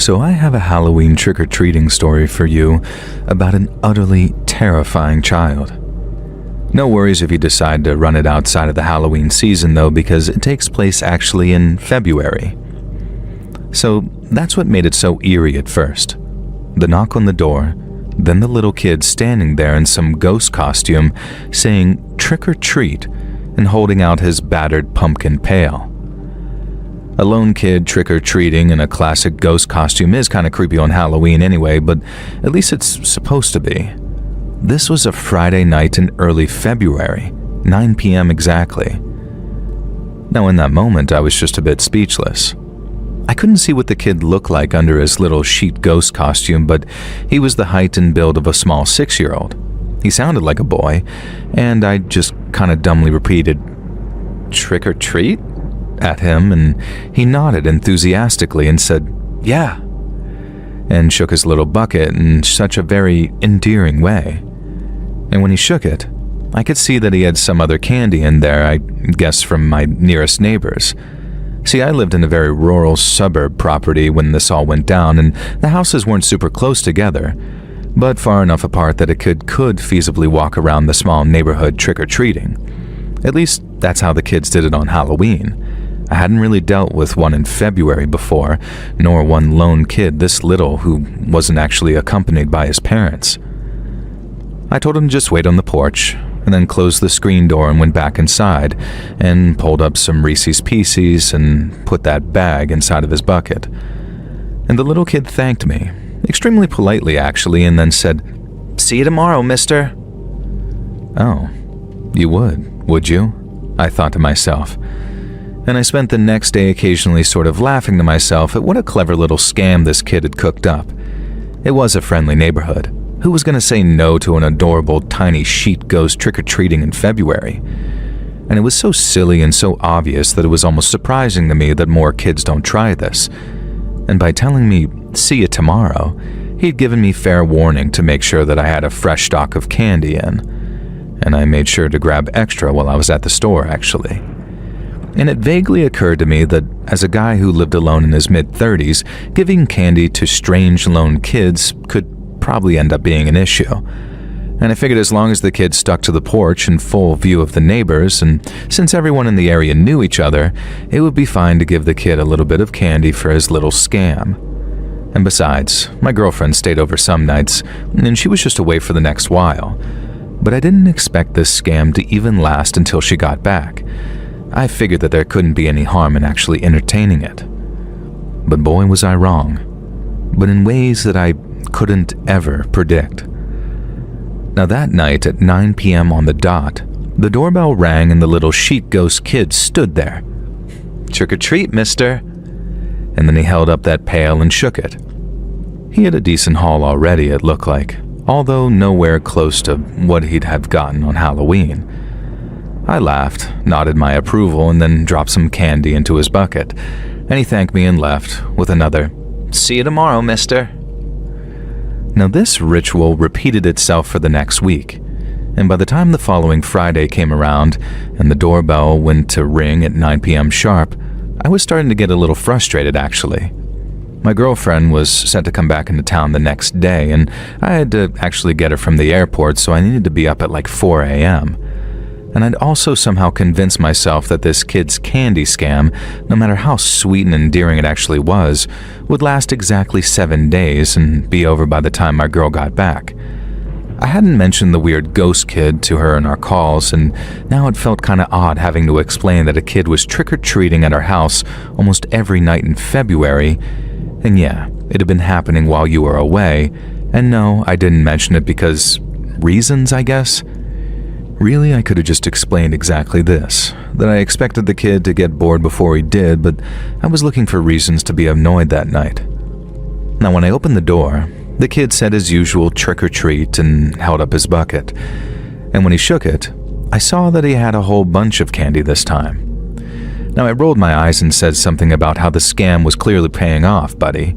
So I have a Halloween trick-or-treating story for you about an utterly terrifying child. No worries if you decide to run it outside of the Halloween season though, because it takes place actually in February. So that's what made it so eerie at first. The knock on the door, then the little kid standing there in some ghost costume saying trick or treat and holding out his battered pumpkin pail. A lone kid trick-or-treating in a classic ghost costume is kind of creepy on Halloween anyway, but at least it's supposed to be. This was a Friday night in early February, 9 p.m. exactly. Now in that moment, I was just a bit speechless. I couldn't see what the kid looked like under his little sheet ghost costume, but he was the height and build of a small 6-year-old. He sounded like a boy, and I just kind of dumbly repeated, "Trick-or-treat?" at him, and he nodded enthusiastically and said, "Yeah," and shook his little bucket in such a very endearing way. And when he shook it, I could see that he had some other candy in there, I guess from my nearest neighbors. See, I lived in a very rural suburb property when this all went down, and the houses weren't super close together, but far enough apart that a kid could feasibly walk around the small neighborhood trick-or-treating. At least, that's how the kids did it on Halloween. I hadn't really dealt with one in February before, nor one lone kid this little who wasn't actually accompanied by his parents. I told him to just wait on the porch, and then closed the screen door and went back inside, and pulled up some Reese's Pieces and put that bag inside of his bucket. And the little kid thanked me, extremely politely actually, and then said, "See you tomorrow, mister." Oh, you would you? I thought to myself. And I spent the next day occasionally sort of laughing to myself at what a clever little scam this kid had cooked up. It was a friendly neighborhood. Who was going to say no to an adorable tiny sheet ghost trick-or-treating in February? And it was so silly and so obvious that it was almost surprising to me that more kids don't try this. And by telling me, "See you tomorrow," he'd given me fair warning to make sure that I had a fresh stock of candy in. And I made sure to grab extra while I was at the store, actually. And it vaguely occurred to me that, as a guy who lived alone in his mid-30s, giving candy to strange lone kids could probably end up being an issue. And I figured as long as the kid stuck to the porch in full view of the neighbors, and since everyone in the area knew each other, it would be fine to give the kid a little bit of candy for his little scam. And besides, my girlfriend stayed over some nights, and she was just away for the next while. But I didn't expect this scam to even last until she got back. I figured that there couldn't be any harm in actually entertaining it. But boy was I wrong. But in ways that I couldn't ever predict. Now that night at 9 p.m. on the dot, the doorbell rang and the little sheet ghost kid stood there. "Trick or treat, mister." And then he held up that pail and shook it. He had a decent haul already, it looked like, although nowhere close to what he'd have gotten on Halloween. I laughed, nodded my approval, and then dropped some candy into his bucket, and he thanked me and left with another, "See you tomorrow, mister." Now this ritual repeated itself for the next week, and by the time the following Friday came around and the doorbell went to ring at 9 p.m. sharp, I was starting to get a little frustrated actually. My girlfriend was set to come back into town the next day, and I had to actually get her from the airport, so I needed to be up at like 4 a.m. And I'd also somehow convinced myself that this kid's candy scam, no matter how sweet and endearing it actually was, would last exactly 7 days and be over by the time my girl got back. I hadn't mentioned the weird ghost kid to her in our calls, and now it felt kinda odd having to explain that a kid was trick-or-treating at our house almost every night in February, and yeah, it had been happening while you were away, and no, I didn't mention it because reasons, I guess. Really, I could have just explained exactly this, that I expected the kid to get bored before he did, but I was looking for reasons to be annoyed that night. Now, when I opened the door, the kid said his usual trick-or-treat and held up his bucket. And when he shook it, I saw that he had a whole bunch of candy this time. Now, I rolled my eyes and said something about how the scam was clearly paying off, buddy.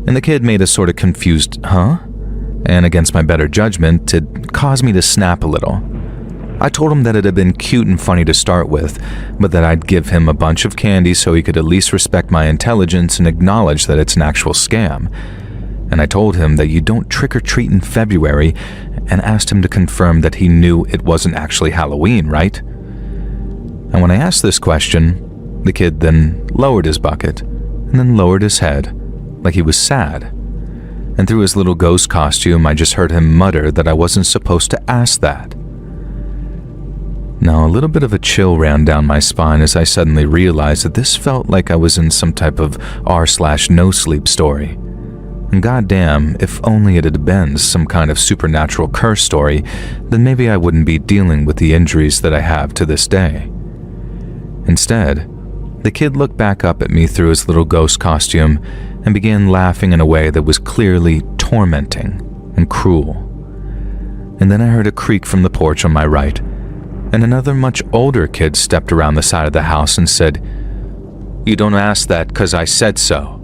And the kid made a sort of confused, huh? And against my better judgment, it caused me to snap a little. I told him that it had been cute and funny to start with, but that I'd give him a bunch of candy so he could at least respect my intelligence and acknowledge that it's an actual scam. And I told him that you don't trick-or-treat in February, and asked him to confirm that he knew it wasn't actually Halloween, right? And when I asked this question, the kid then lowered his bucket, and then lowered his head, like he was sad. And through his little ghost costume, I just heard him mutter that I wasn't supposed to ask that. Now, a little bit of a chill ran down my spine as I suddenly realized that this felt like I was in some type of r/no sleep story. And goddamn, if only it had been some kind of supernatural curse story, then maybe I wouldn't be dealing with the injuries that I have to this day. Instead, the kid looked back up at me through his little ghost costume and began laughing in a way that was clearly tormenting and cruel. And then I heard a creak from the porch on my right, and another much older kid stepped around the side of the house and said, "You don't ask that 'cause I said so."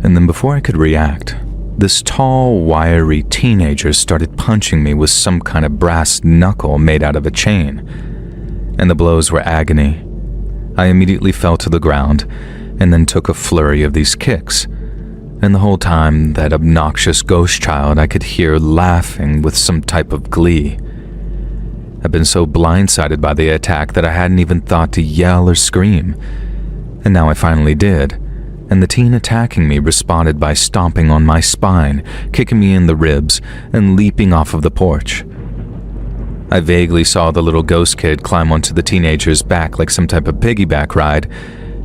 And then before I could react, this tall, wiry teenager started punching me with some kind of brass knuckle made out of a chain, and the blows were agony. I immediately fell to the ground and then took a flurry of these kicks, and the whole time that obnoxious ghost child I could hear laughing with some type of glee. I've been so blindsided by the attack that I hadn't even thought to yell or scream, and now I finally did, and the teen attacking me responded by stomping on my spine, kicking me in the ribs, and leaping off of the porch. I vaguely saw the little ghost kid climb onto the teenager's back like some type of piggyback ride,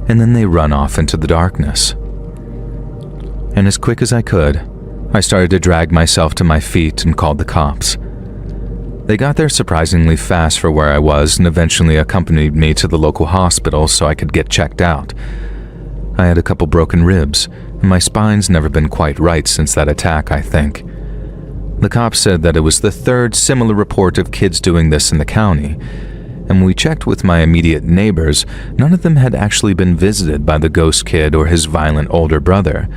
and then they run off into the darkness. And as quick as I could, I started to drag myself to my feet and called the cops. They got there surprisingly fast for where I was and eventually accompanied me to the local hospital so I could get checked out. I had a couple broken ribs, and my spine's never been quite right since that attack, I think. The cops said that it was the third similar report of kids doing this in the county, and when we checked with my immediate neighbors, none of them had actually been visited by the ghost kid or his violent older brother,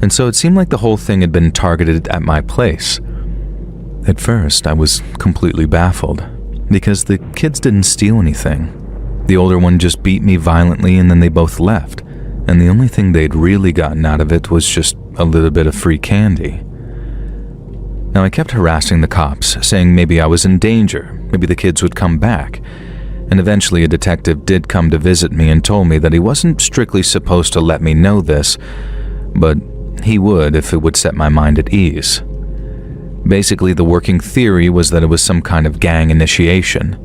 and so it seemed like the whole thing had been targeted at my place. At first, I was completely baffled, because the kids didn't steal anything. The older one just beat me violently and then they both left, and the only thing they'd really gotten out of it was just a little bit of free candy. Now I kept harassing the cops, saying maybe I was in danger, maybe the kids would come back, and eventually a detective did come to visit me and told me that he wasn't strictly supposed to let me know this, but he would if it would set my mind at ease. Basically, the working theory was that it was some kind of gang initiation.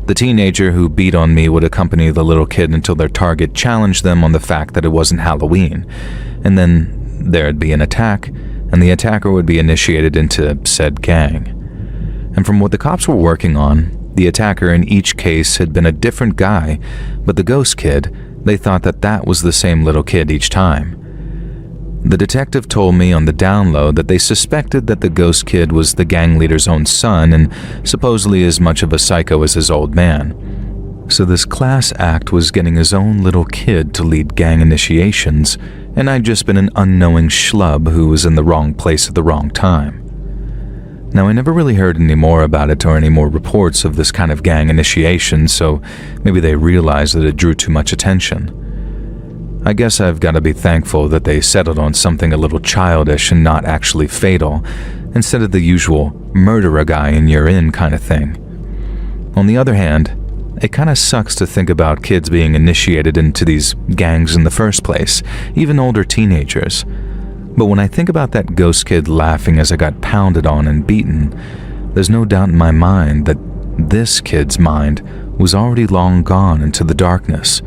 The teenager who beat on me would accompany the little kid until their target challenged them on the fact that it wasn't Halloween, and then there'd be an attack, and the attacker would be initiated into said gang. And from what the cops were working on, the attacker in each case had been a different guy, but the ghost kid, they thought that that was the same little kid each time. The detective told me on the download that they suspected that the ghost kid was the gang leader's own son and supposedly as much of a psycho as his old man. So this class act was getting his own little kid to lead gang initiations, and I'd just been an unknowing schlub who was in the wrong place at the wrong time. Now, I never really heard any more about it or any more reports of this kind of gang initiation, so maybe they realized that it drew too much attention. I guess I've got to be thankful that they settled on something a little childish and not actually fatal, instead of the usual murder a guy and you're in kind of thing. On the other hand, it kind of sucks to think about kids being initiated into these gangs in the first place, even older teenagers. But when I think about that ghost kid laughing as I got pounded on and beaten, there's no doubt in my mind that this kid's mind was already long gone into the darkness,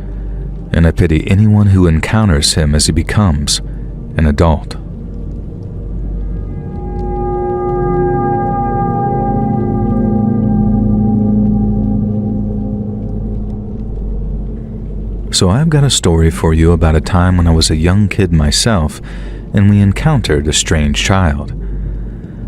and I pity anyone who encounters him as he becomes an adult. So I've got a story for you about a time when I was a young kid myself and we encountered a strange child.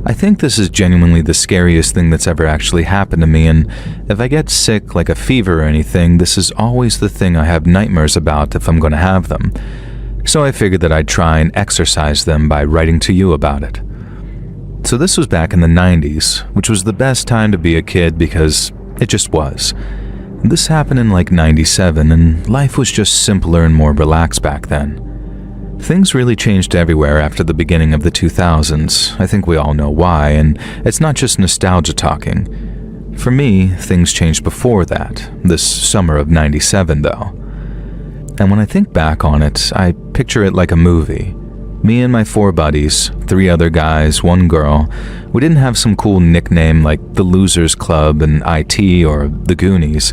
I think this is genuinely the scariest thing that's ever actually happened to me, and if I get sick like a fever or anything, this is always the thing I have nightmares about if I'm going to have them. So I figured that I'd try and exorcise them by writing to you about it. So this was back in the 90s, which was the best time to be a kid because it just was. This happened in like 97, and life was just simpler and more relaxed back then. Things really changed everywhere after the beginning of the 2000s. I think we all know why, and it's not just nostalgia talking. For me, things changed before that, this summer of 97 though. And when I think back on it, I picture it like a movie. Me and my 4 buddies, 3 other guys, 1 girl, we didn't have some cool nickname like the Losers Club and IT or the Goonies,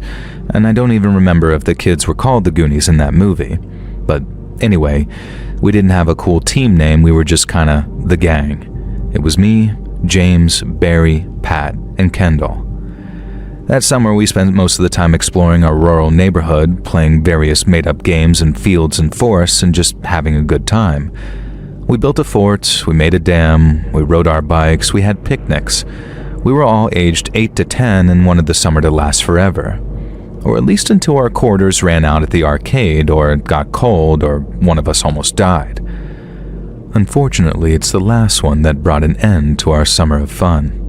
and I don't even remember if the kids were called the Goonies in that movie. But anyway, we didn't have a cool team name, we were just kinda the gang. It was me, James, Barry, Pat, and Kendall. That summer we spent most of the time exploring our rural neighborhood, playing various made-up games in fields and forests, and just having a good time. We built a fort, we made a dam, we rode our bikes, we had picnics. We were all aged 8 to 10 and wanted the summer to last forever. Or at least until our quarters ran out at the arcade, or it got cold, or one of us almost died. Unfortunately, it's the last one that brought an end to our summer of fun.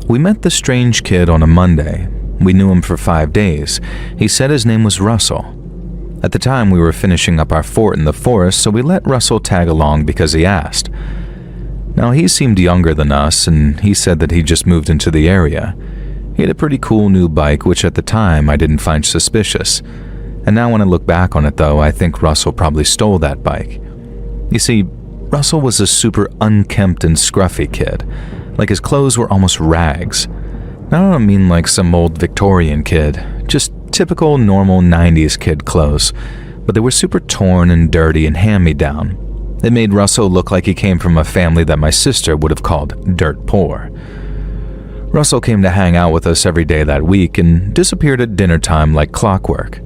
We met the strange kid on a Monday. We knew him for 5 days. He said his name was Russell. At the time, we were finishing up our fort in the forest, so we let Russell tag along because he asked. Now, he seemed younger than us, and he said that he just moved into the area. He had a pretty cool new bike, which at the time I didn't find suspicious. And now when I look back on it though, I think Russell probably stole that bike. You see, Russell was a super unkempt and scruffy kid. Like his clothes were almost rags. Now I don't mean like some old Victorian kid, just typical normal 90s kid clothes, but they were super torn and dirty and hand-me-down. It made Russell look like he came from a family that my sister would have called dirt poor. Russell came to hang out with us every day that week and disappeared at dinner time like clockwork.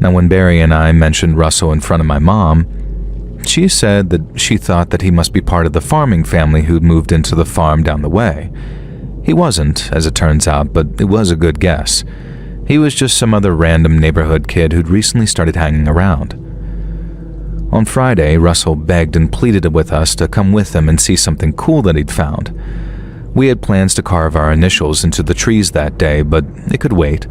Now when Barry and I mentioned Russell in front of my mom, she said that she thought that he must be part of the farming family who'd moved into the farm down the way. He wasn't, as it turns out, but it was a good guess. He was just some other random neighborhood kid who'd recently started hanging around. On Friday, Russell begged and pleaded with us to come with him and see something cool that he'd found. We had plans to carve our initials into the trees that day, but it could wait,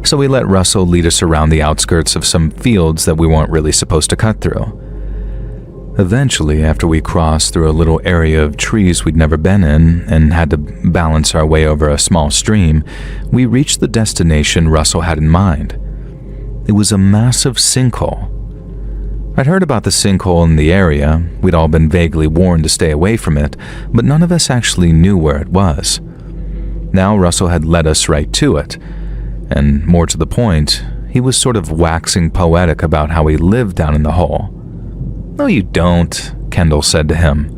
so we let Russell lead us around the outskirts of some fields that we weren't really supposed to cut through. Eventually, after we crossed through a little area of trees we'd never been in and had to balance our way over a small stream, we reached the destination Russell had in mind. It was a massive sinkhole. I'd heard about the sinkhole in the area, we'd all been vaguely warned to stay away from it, but none of us actually knew where it was. Now Russell had led us right to it, and more to the point, he was sort of waxing poetic about how he lived down in the hole. "No, you don't," Kendall said to him.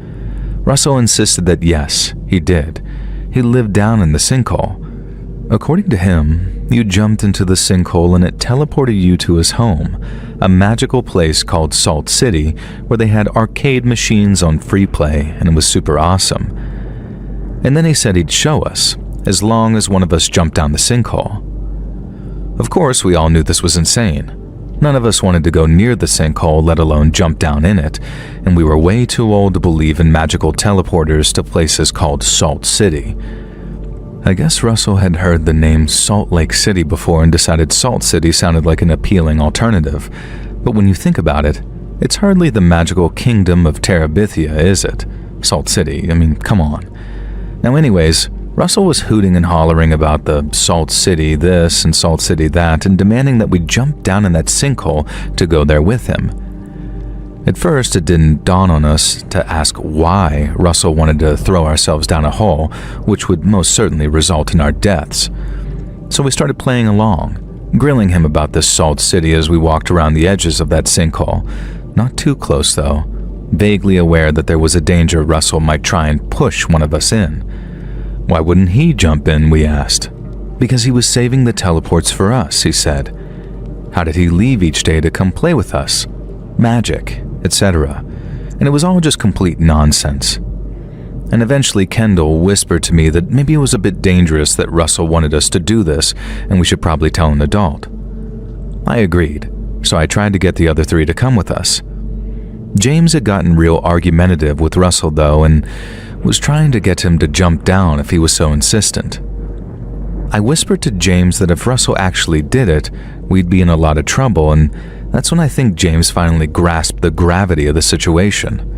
Russell insisted that yes, he did. He lived down in the sinkhole. According to him, you jumped into the sinkhole and it teleported you to his home, a magical place called Salt City where they had arcade machines on free play and it was super awesome. And then he said he'd show us, as long as one of us jumped down the sinkhole. Of course, we all knew this was insane. None of us wanted to go near the sinkhole, let alone jump down in it, and we were way too old to believe in magical teleporters to places called Salt City. I guess Russell had heard the name Salt Lake City before and decided Salt City sounded like an appealing alternative. But when you think about it, it's hardly the magical kingdom of Terabithia, is it? Salt City, I mean, come on. Now anyways, Russell was hooting and hollering about the Salt City this and Salt City that and demanding that we jump down in that sinkhole to go there with him. At first, it didn't dawn on us to ask why Russell wanted to throw ourselves down a hole, which would most certainly result in our deaths. So we started playing along, grilling him about this Salt City as we walked around the edges of that sinkhole. Not too close though, vaguely aware that there was a danger Russell might try and push one of us in. Why wouldn't he jump in, we asked. Because he was saving the teleports for us, he said. How did he leave each day to come play with us? Magic, etc. And it was all just complete nonsense. And eventually Kendall whispered to me that maybe it was a bit dangerous that Russell wanted us to do this and we should probably tell an adult. I agreed, so I tried to get the other 3 to come with us. James had gotten real argumentative with Russell though, and was trying to get him to jump down if he was so insistent. I whispered to James that if Russell actually did it, we'd be in a lot of trouble, and that's when I think James finally grasped the gravity of the situation.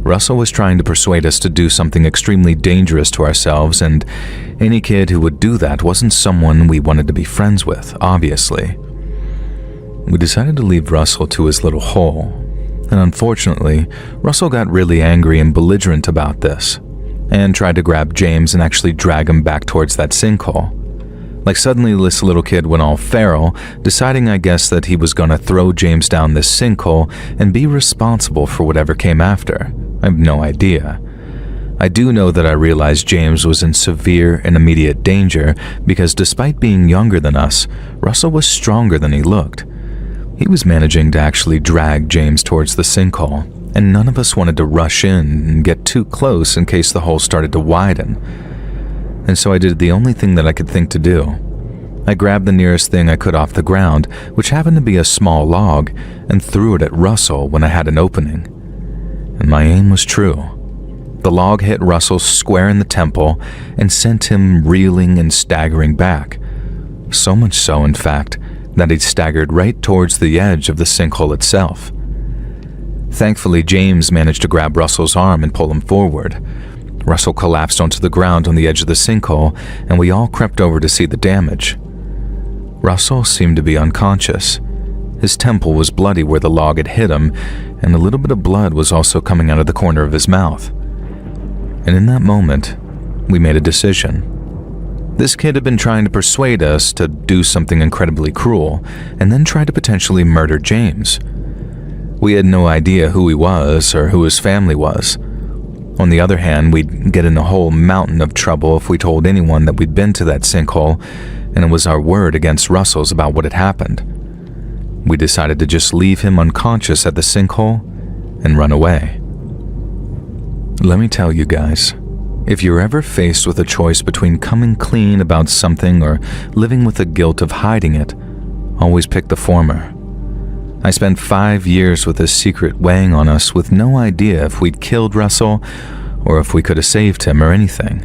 Russell was trying to persuade us to do something extremely dangerous to ourselves, and any kid who would do that wasn't someone we wanted to be friends with, obviously. We decided to leave Russell to his little hole, and unfortunately, Russell got really angry and belligerent about this, and tried to grab James and actually drag him back towards that sinkhole. Like suddenly this little kid went all feral, deciding I guess that he was gonna throw James down this sinkhole and be responsible for whatever came after. I have no idea. I do know that I realized James was in severe and immediate danger because despite being younger than us, Russell was stronger than he looked. He was managing to actually drag James towards the sinkhole, and none of us wanted to rush in and get too close in case the hole started to widen. And so I did the only thing that I could think to do. I grabbed the nearest thing I could off the ground, which happened to be a small log, and threw it at Russell when I had an opening. And my aim was true. The log hit Russell square in the temple and sent him reeling and staggering back. So much so, in fact, that he staggered right towards the edge of the sinkhole itself. Thankfully, James managed to grab Russell's arm and pull him forward. Russell collapsed onto the ground on the edge of the sinkhole, and we all crept over to see the damage. Russell seemed to be unconscious. His temple was bloody where the log had hit him, and a little bit of blood was also coming out of the corner of his mouth. And in that moment, we made a decision. This kid had been trying to persuade us to do something incredibly cruel, and then try to potentially murder James. We had no idea who he was or who his family was. On the other hand, we'd get in a whole mountain of trouble if we told anyone that we'd been to that sinkhole, and it was our word against Russell's about what had happened. We decided to just leave him unconscious at the sinkhole and run away. Let me tell you guys, if you're ever faced with a choice between coming clean about something or living with the guilt of hiding it, always pick the former. I spent 5 years with this secret weighing on us with no idea if we'd killed Russell or if we could have saved him or anything.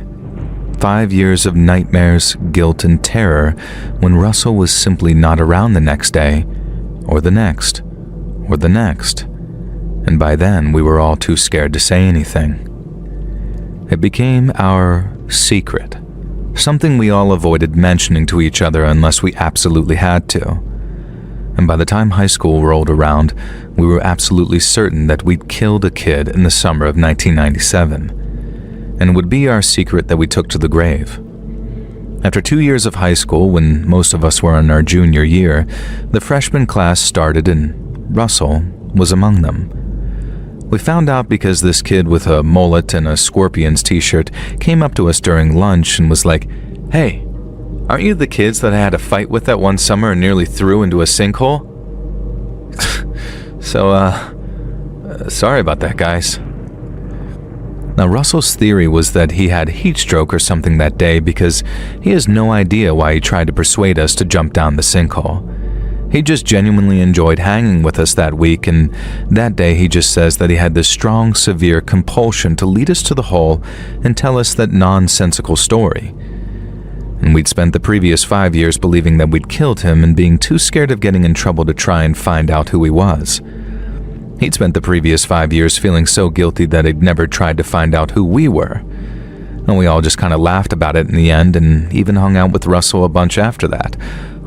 5 years of nightmares, guilt, and terror when Russell was simply not around the next day, or the next, or the next. And by then, we were all too scared to say anything. It became our secret, something we all avoided mentioning to each other unless we absolutely had to. And by the time high school rolled around, we were absolutely certain that we'd killed a kid in the summer of 1997. And it would be our secret that we took to the grave. After 2 years of high school, when most of us were in our junior year, the freshman class started and Russell was among them. We found out because this kid with a mullet and a Scorpions t-shirt came up to us during lunch and was like, "Hey, aren't you the kids that I had a fight with that one summer and nearly threw into a sinkhole?" Sorry about that, guys. Now, Russell's theory was that he had heat stroke or something that day because he has no idea why he tried to persuade us to jump down the sinkhole. He just genuinely enjoyed hanging with us that week, and that day he just says that he had this strong, severe compulsion to lead us to the hole and tell us that nonsensical story. And we'd spent the previous 5 years believing that we'd killed him and being too scared of getting in trouble to try and find out who he was. He'd spent the previous 5 years feeling so guilty that he'd never tried to find out who we were. And we all just kind of laughed about it in the end and even hung out with Russell a bunch after that,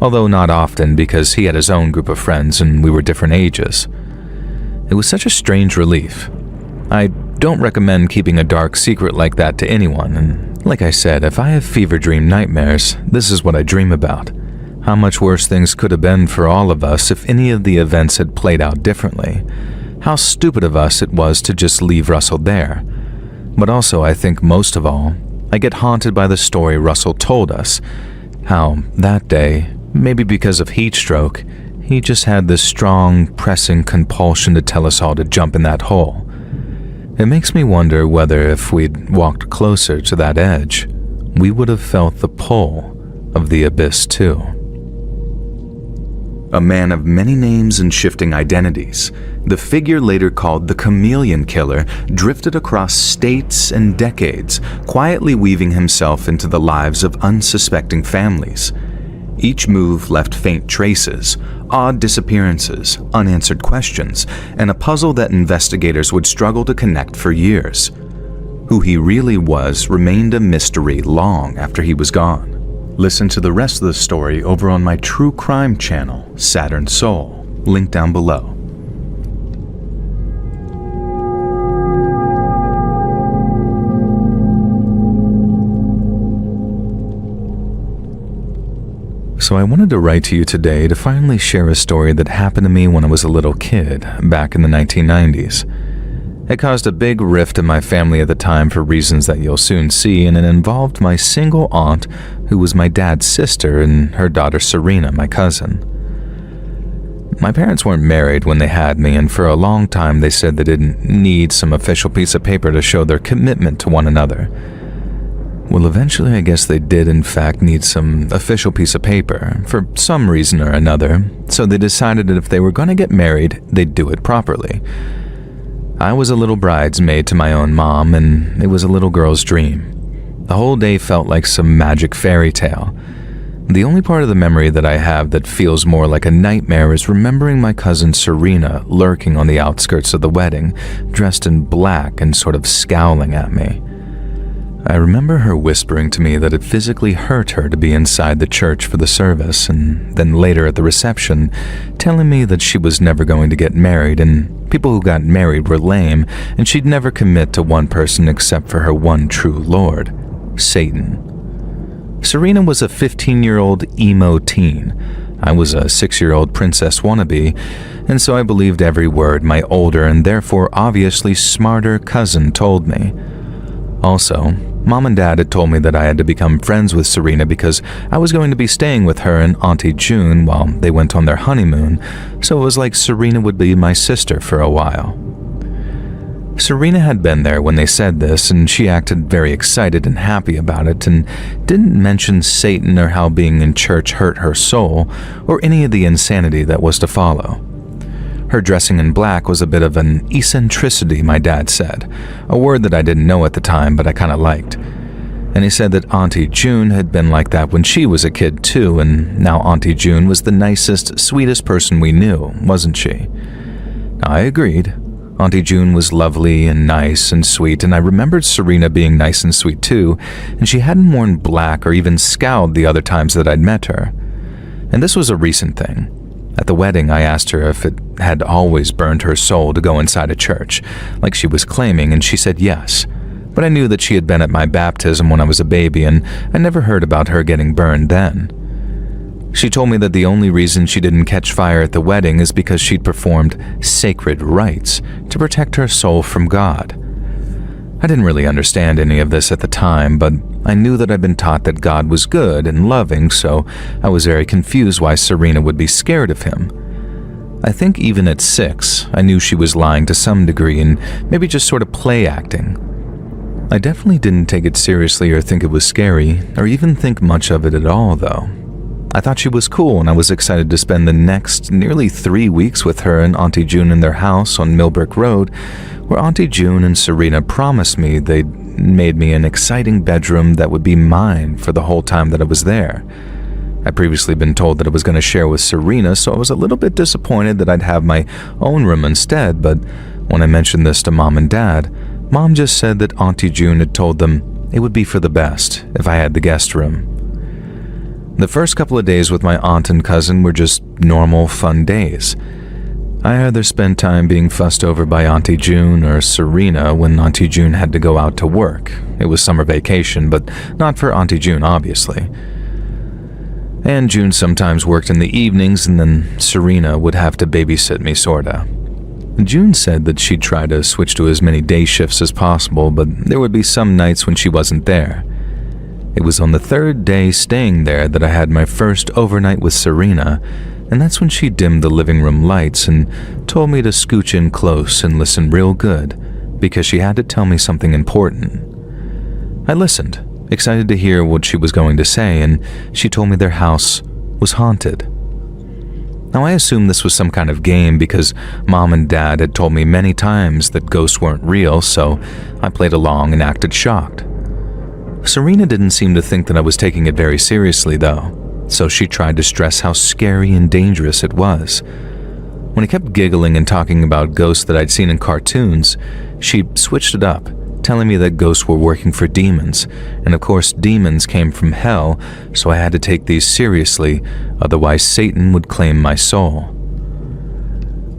although not often because he had his own group of friends and we were different ages. It was such a strange relief. I don't recommend keeping a dark secret like that to anyone, and like I said, if I have fever dream nightmares, this is what I dream about. How much worse things could have been for all of us if any of the events had played out differently. How stupid of us it was to just leave Russell there. But also, I think most of all, I get haunted by the story Russell told us. How that day, maybe because of heat stroke, he just had this strong, pressing compulsion to tell us all to jump in that hole. It makes me wonder whether if we'd walked closer to that edge, we would have felt the pull of the abyss too. A man of many names and shifting identities, the figure later called the Chameleon Killer drifted across states and decades, quietly weaving himself into the lives of unsuspecting families. Each move left faint traces, odd disappearances, unanswered questions, and a puzzle that investigators would struggle to connect for years. Who he really was remained a mystery long after he was gone. Listen to the rest of the story over on my true crime channel, Saturn Soul, link down below. So I wanted to write to you today to finally share a story that happened to me when I was a little kid, back in the 1990s. It caused a big rift in my family at the time for reasons that you'll soon see, and it involved my single aunt, who was my dad's sister, and her daughter Serena, my cousin. My parents weren't married when they had me, and for a long time they said they didn't need some official piece of paper to show their commitment to one another. Well, eventually I guess they did in fact need some official piece of paper, for some reason or another, so they decided that if they were going to get married, they'd do it properly. I was a little bridesmaid to my own mom, and it was a little girl's dream. The whole day felt like some magic fairy tale. The only part of the memory that I have that feels more like a nightmare is remembering my cousin Serena lurking on the outskirts of the wedding, dressed in black and sort of scowling at me. I remember her whispering to me that it physically hurt her to be inside the church for the service, and then later at the reception, telling me that she was never going to get married, and people who got married were lame, and she'd never commit to one person except for her one true lord, Satan. Serena was a 15-year-old emo teen. I was a 6-year-old princess wannabe, and so I believed every word my older and therefore obviously smarter cousin told me. Also, Mom and Dad had told me that I had to become friends with Serena because I was going to be staying with her and Auntie June while they went on their honeymoon, so it was like Serena would be my sister for a while. Serena had been there when they said this, and she acted very excited and happy about it, and didn't mention Satan or how being in church hurt her soul, or any of the insanity that was to follow. Her dressing in black was a bit of an eccentricity, my dad said, a word that I didn't know at the time but I kind of liked. And he said that Auntie June had been like that when she was a kid too, and now Auntie June was the nicest, sweetest person we knew, wasn't she? I agreed. Auntie June was lovely and nice and sweet, and I remembered Serena being nice and sweet too, and she hadn't worn black or even scowled the other times that I'd met her. And this was a recent thing. At the wedding, I asked her if it had always burned her soul to go inside a church, like she was claiming, and she said yes. But I knew that she had been at my baptism when I was a baby, and I never heard about her getting burned then. She told me that the only reason she didn't catch fire at the wedding is because she'd performed sacred rites to protect her soul from God. I didn't really understand any of this at the time, but I knew that I'd been taught that God was good and loving, so I was very confused why Serena would be scared of him. I think even at 6, I knew she was lying to some degree and maybe just sort of play acting. I definitely didn't take it seriously or think it was scary, or even think much of it at all, though. I thought she was cool, and I was excited to spend the next nearly 3 weeks with her and Auntie June in their house on Millbrook Road, where Auntie June and Serena promised me they'd made me an exciting bedroom that would be mine for the whole time that I was there. I'd previously been told that I was going to share with Serena, so I was a little bit disappointed that I'd have my own room instead, but when I mentioned this to Mom and Dad, Mom just said that Auntie June had told them it would be for the best if I had the guest room. The first couple of days with my aunt and cousin were just normal, fun days. I either spent time being fussed over by Auntie June or Serena when Auntie June had to go out to work. It was summer vacation, but not for Auntie June, obviously. And June sometimes worked in the evenings, and then Serena would have to babysit me, sorta. June said that she'd try to switch to as many day shifts as possible, but there would be some nights when she wasn't there. It was on the 3rd day staying there that I had my first overnight with Serena, and that's when she dimmed the living room lights and told me to scooch in close and listen real good, because she had to tell me something important. I listened, excited to hear what she was going to say, and she told me their house was haunted. Now, I assumed this was some kind of game because Mom and Dad had told me many times that ghosts weren't real, so I played along and acted shocked. Serena didn't seem to think that I was taking it very seriously, though, so she tried to stress how scary and dangerous it was. When I kept giggling and talking about ghosts that I'd seen in cartoons, she switched it up, telling me that ghosts were working for demons, and of course demons came from hell, so I had to take these seriously, otherwise Satan would claim my soul.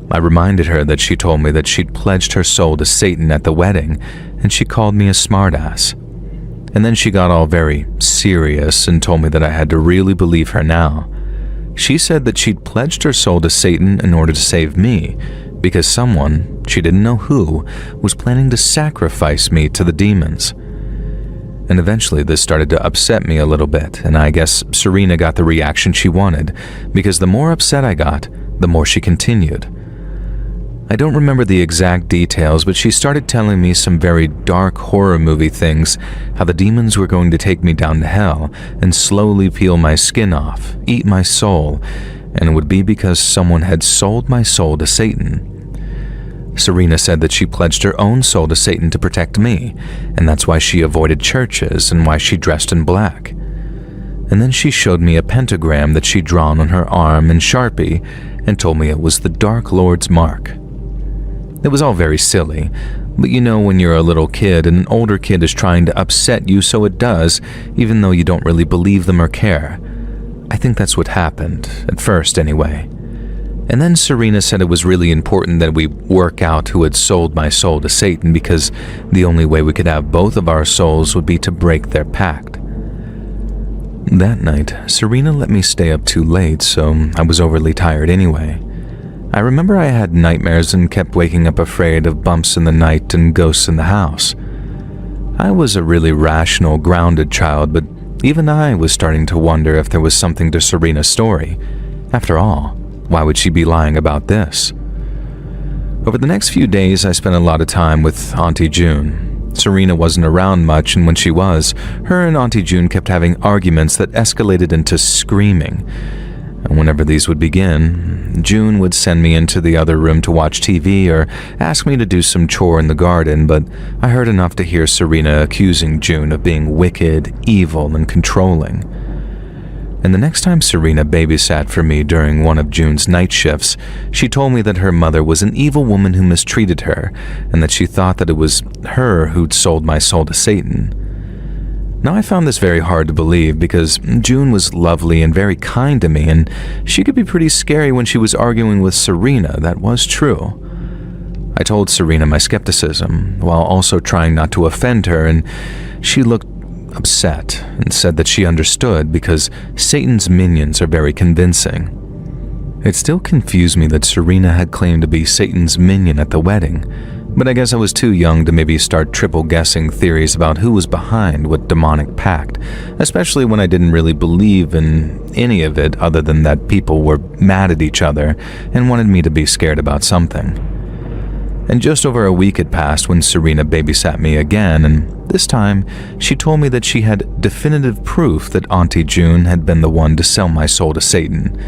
I reminded her that she told me that she'd pledged her soul to Satan at the wedding, and she called me a smartass. And then she got all very serious and told me that I had to really believe her now. She said that she'd pledged her soul to Satan in order to save me, because someone, she didn't know who, was planning to sacrifice me to the demons. And eventually this started to upset me a little bit, and I guess Serena got the reaction she wanted, because the more upset I got, the more she continued. I don't remember the exact details, but she started telling me some very dark horror movie things, how the demons were going to take me down to hell and slowly peel my skin off, eat my soul, and it would be because someone had sold my soul to Satan. Serena said that she pledged her own soul to Satan to protect me, and that's why she avoided churches and why she dressed in black. And then she showed me a pentagram that she'd drawn on her arm in Sharpie and told me it was the Dark Lord's mark. It was all very silly, but you know when you're a little kid and an older kid is trying to upset you, so it does, even though you don't really believe them or care. I think that's what happened, at first anyway. And then Serena said it was really important that we work out who had sold my soul to Satan because the only way we could have both of our souls would be to break their pact. That night, Serena let me stay up too late, so I was overly tired anyway. I remember I had nightmares and kept waking up afraid of bumps in the night and ghosts in the house. I was a really rational, grounded child, but even I was starting to wonder if there was something to Serena's story. After all, why would she be lying about this? Over the next few days, I spent a lot of time with Auntie June. Serena wasn't around much, and when she was, her and Auntie June kept having arguments that escalated into screaming. And whenever these would begin, June would send me into the other room to watch TV or ask me to do some chore in the garden, but I heard enough to hear Serena accusing June of being wicked, evil, and controlling. And the next time Serena babysat for me during one of June's night shifts, she told me that her mother was an evil woman who mistreated her, and that she thought that it was her who'd sold my soul to Satan. Now, I found this very hard to believe because June was lovely and very kind to me, and she could be pretty scary when she was arguing with Serena. That was true. I told Serena my skepticism, while also trying not to offend her, and she looked upset and said that she understood because Satan's minions are very convincing. It still confused me that Serena had claimed to be Satan's minion at the wedding, but I guess I was too young to maybe start triple-guessing theories about who was behind what demonic pact, especially when I didn't really believe in any of it other than that people were mad at each other and wanted me to be scared about something. And just over a week had passed when Serena babysat me again, and this time she told me that she had definitive proof that Auntie June had been the one to sell my soul to Satan.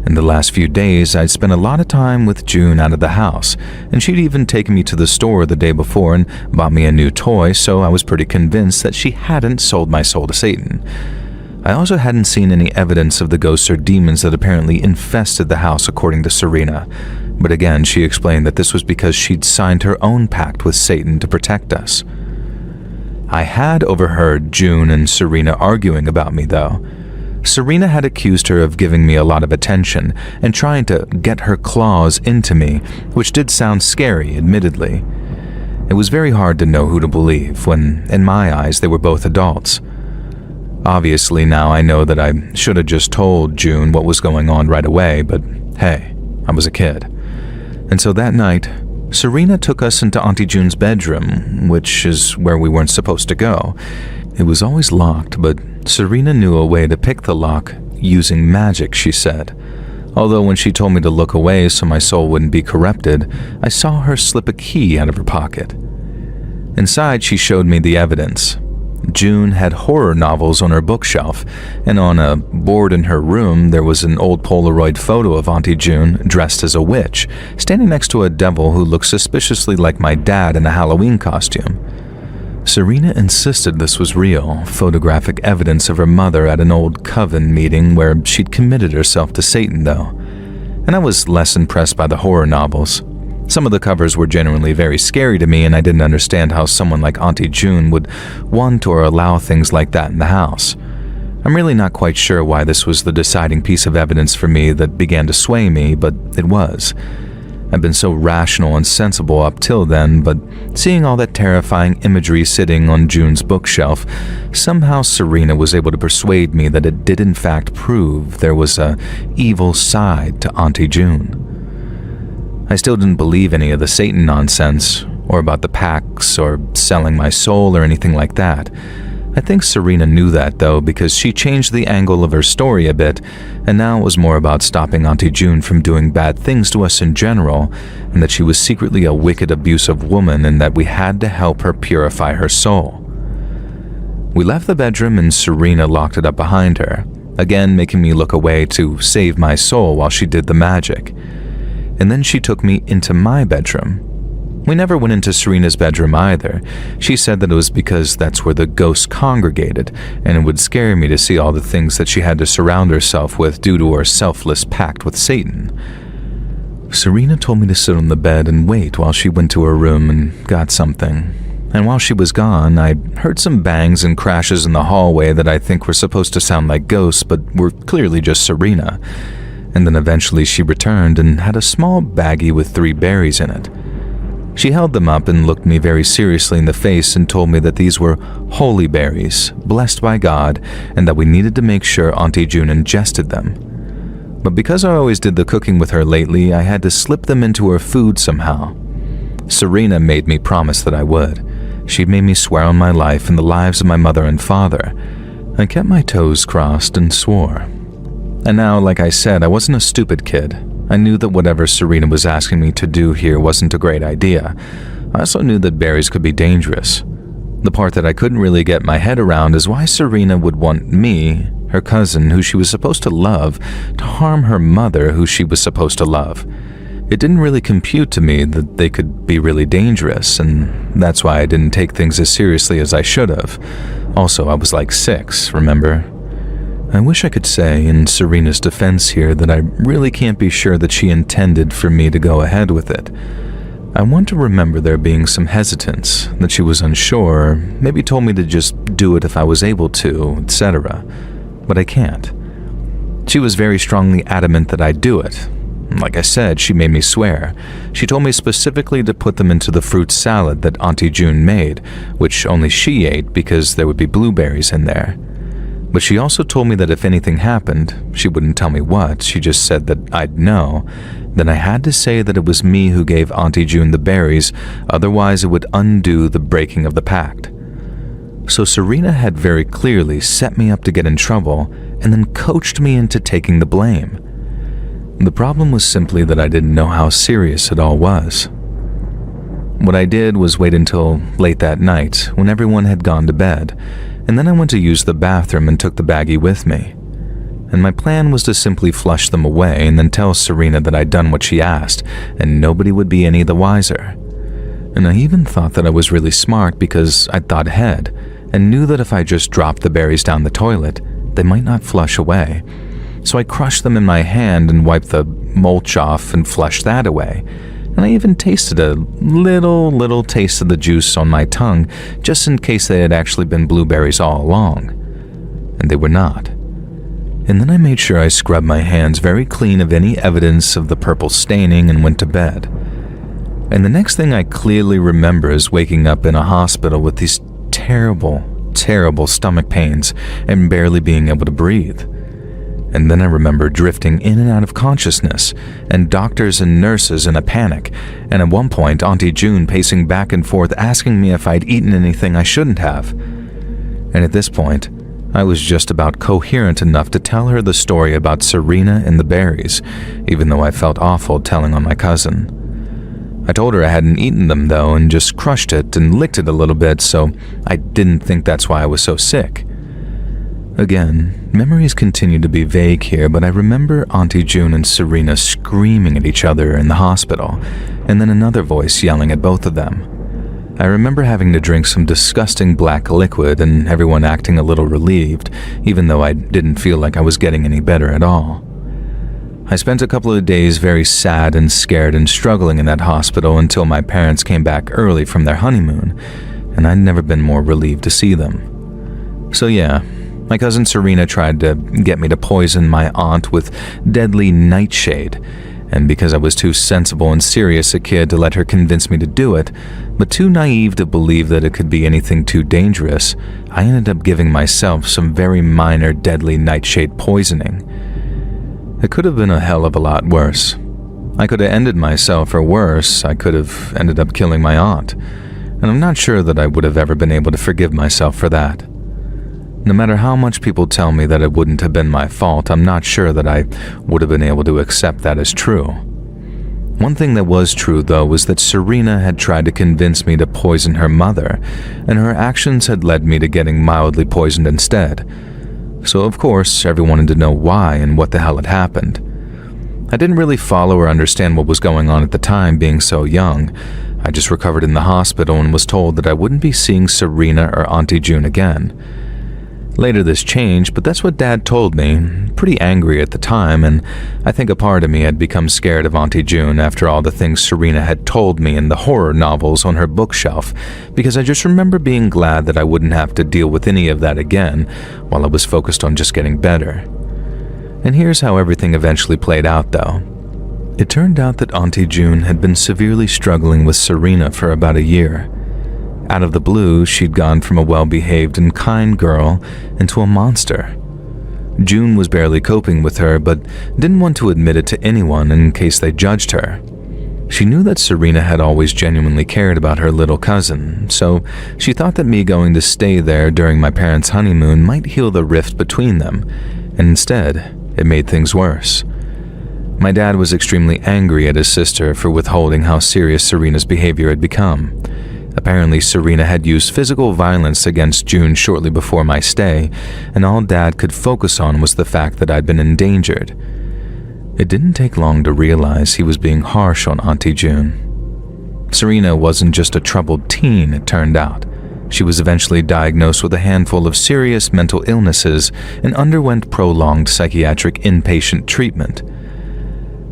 In the last few days, I'd spent a lot of time with June out of the house, and she'd even taken me to the store the day before and bought me a new toy, so I was pretty convinced that she hadn't sold my soul to Satan. I also hadn't seen any evidence of the ghosts or demons that apparently infested the house, according to Serena. But again, she explained that this was because she'd signed her own pact with Satan to protect us. I had overheard June and Serena arguing about me, though. Serena had accused her of giving me a lot of attention and trying to get her claws into me, which did sound scary, admittedly. It was very hard to know who to believe when, in my eyes, they were both adults. Obviously, now I know that I should have just told June what was going on right away, but hey, I was a kid. And so that night, Serena took us into Auntie June's bedroom, which is where we weren't supposed to go. It was always locked, but Serena knew a way to pick the lock using magic, she said. Although when she told me to look away so my soul wouldn't be corrupted, I saw her slip a key out of her pocket. Inside, she showed me the evidence. June had horror novels on her bookshelf, and on a board in her room there was an old Polaroid photo of Auntie June dressed as a witch, standing next to a devil who looked suspiciously like my dad in a Halloween costume. Serena insisted this was real, photographic evidence of her mother at an old coven meeting where she'd committed herself to Satan, though. And I was less impressed by the horror novels. Some of the covers were genuinely very scary to me, and I didn't understand how someone like Auntie June would want or allow things like that in the house. I'm really not quite sure why this was the deciding piece of evidence for me that began to sway me, but it was. I've been so rational and sensible up till then, but seeing all that terrifying imagery sitting on June's bookshelf, somehow Serena was able to persuade me that it did in fact prove there was a evil side to Auntie June. I still didn't believe any of the Satan nonsense, or about the pacts, or selling my soul, or anything like that. I think Serena knew that, though, because she changed the angle of her story a bit, and now it was more about stopping Auntie June from doing bad things to us in general, and that she was secretly a wicked, abusive woman, and that we had to help her purify her soul. We left the bedroom, and Serena locked it up behind her, again making me look away to save my soul while she did the magic. And then she took me into my bedroom. We never went into Serena's bedroom either. She said that it was because that's where the ghosts congregated, and it would scare me to see all the things that she had to surround herself with due to her selfless pact with Satan. Serena told me to sit on the bed and wait while she went to her room and got something. And while she was gone, I heard some bangs and crashes in the hallway that I think were supposed to sound like ghosts, but were clearly just Serena. And then eventually she returned and had a small baggie with 3 berries in it. She held them up and looked me very seriously in the face and told me that these were holy berries, blessed by God, and that we needed to make sure Auntie June ingested them. But because I always did the cooking with her lately, I had to slip them into her food somehow. Serena made me promise that I would. She'd made me swear on my life and the lives of my mother and father. I kept my toes crossed and swore. And now, like I said, I wasn't a stupid kid. I knew that whatever Serena was asking me to do here wasn't a great idea. I also knew that berries could be dangerous. The part that I couldn't really get my head around is why Serena would want me, her cousin, who she was supposed to love, to harm her mother, who she was supposed to love. It didn't really compute to me that they could be really dangerous, and that's why I didn't take things as seriously as I should have. Also, I was like 6, remember? I wish I could say, in Serena's defense here, that I really can't be sure that she intended for me to go ahead with it. I want to remember there being some hesitance, that she was unsure, maybe told me to just do it if I was able to, etc. But I can't. She was very strongly adamant that I do it. Like I said, she made me swear. She told me specifically to put them into the fruit salad that Auntie June made, which only she ate because there would be blueberries in there. But she also told me that if anything happened, she wouldn't tell me what, she just said that I'd know, then I had to say that it was me who gave Auntie June the berries, otherwise it would undo the breaking of the pact. So Serena had very clearly set me up to get in trouble and then coached me into taking the blame. The problem was simply that I didn't know how serious it all was. What I did was wait until late that night, when everyone had gone to bed, and then I went to use the bathroom and took the baggie with me. And my plan was to simply flush them away and then tell Serena that I'd done what she asked, and nobody would be any the wiser. And I even thought that I was really smart because I'd thought ahead, and knew that if I just dropped the berries down the toilet, they might not flush away. So I crushed them in my hand and wiped the mulch off and flushed that away. And I even tasted a little taste of the juice on my tongue, just in case they had actually been blueberries all along. And they were not. And then I made sure I scrubbed my hands very clean of any evidence of the purple staining and went to bed. And the next thing I clearly remember is waking up in a hospital with these terrible stomach pains and barely being able to breathe. And then I remember drifting in and out of consciousness, and doctors and nurses in a panic, and at one point Auntie June pacing back and forth asking me if I'd eaten anything I shouldn't have. And at this point, I was just about coherent enough to tell her the story about Serena and the berries, even though I felt awful telling on my cousin. I told her I hadn't eaten them though and just crushed it and licked it a little bit, so I didn't think that's why I was so sick. Again, memories continue to be vague here, but I remember Auntie June and Serena screaming at each other in the hospital, and then another voice yelling at both of them. I remember having to drink some disgusting black liquid and everyone acting a little relieved, even though I didn't feel like I was getting any better at all. I spent a couple of days very sad and scared and struggling in that hospital until my parents came back early from their honeymoon, and I'd never been more relieved to see them. So yeah, my cousin Serena tried to get me to poison my aunt with deadly nightshade, and because I was too sensible and serious a kid to let her convince me to do it, but too naive to believe that it could be anything too dangerous, I ended up giving myself some very minor deadly nightshade poisoning. It could have been a hell of a lot worse. I could have ended myself, or worse, I could have ended up killing my aunt, and I'm not sure that I would have ever been able to forgive myself for that. No matter how much people tell me that it wouldn't have been my fault, I'm not sure that I would have been able to accept that as true. One thing that was true, though, was that Serena had tried to convince me to poison her mother, and her actions had led me to getting mildly poisoned instead. So, of course, everyone wanted to know why and what the hell had happened. I didn't really follow or understand what was going on at the time, being so young. I just recovered in the hospital and was told that I wouldn't be seeing Serena or Auntie June again. Later this changed, but that's what Dad told me, pretty angry at the time, and I think a part of me had become scared of Auntie June after all the things Serena had told me in the horror novels on her bookshelf, because I just remember being glad that I wouldn't have to deal with any of that again while I was focused on just getting better. And here's how everything eventually played out, though. It turned out that Auntie June had been severely struggling with Serena for about a year. Out of the blue, she'd gone from a well-behaved and kind girl into a monster. June was barely coping with her, but didn't want to admit it to anyone in case they judged her. She knew that Serena had always genuinely cared about her little cousin, so she thought that me going to stay there during my parents' honeymoon might heal the rift between them, and instead, it made things worse. My dad was extremely angry at his sister for withholding how serious Serena's behavior had become. Apparently, Serena had used physical violence against June shortly before my stay, and all Dad could focus on was the fact that I'd been endangered. It didn't take long to realize he was being harsh on Auntie June. Serena wasn't just a troubled teen, it turned out. She was eventually diagnosed with a handful of serious mental illnesses and underwent prolonged psychiatric inpatient treatment.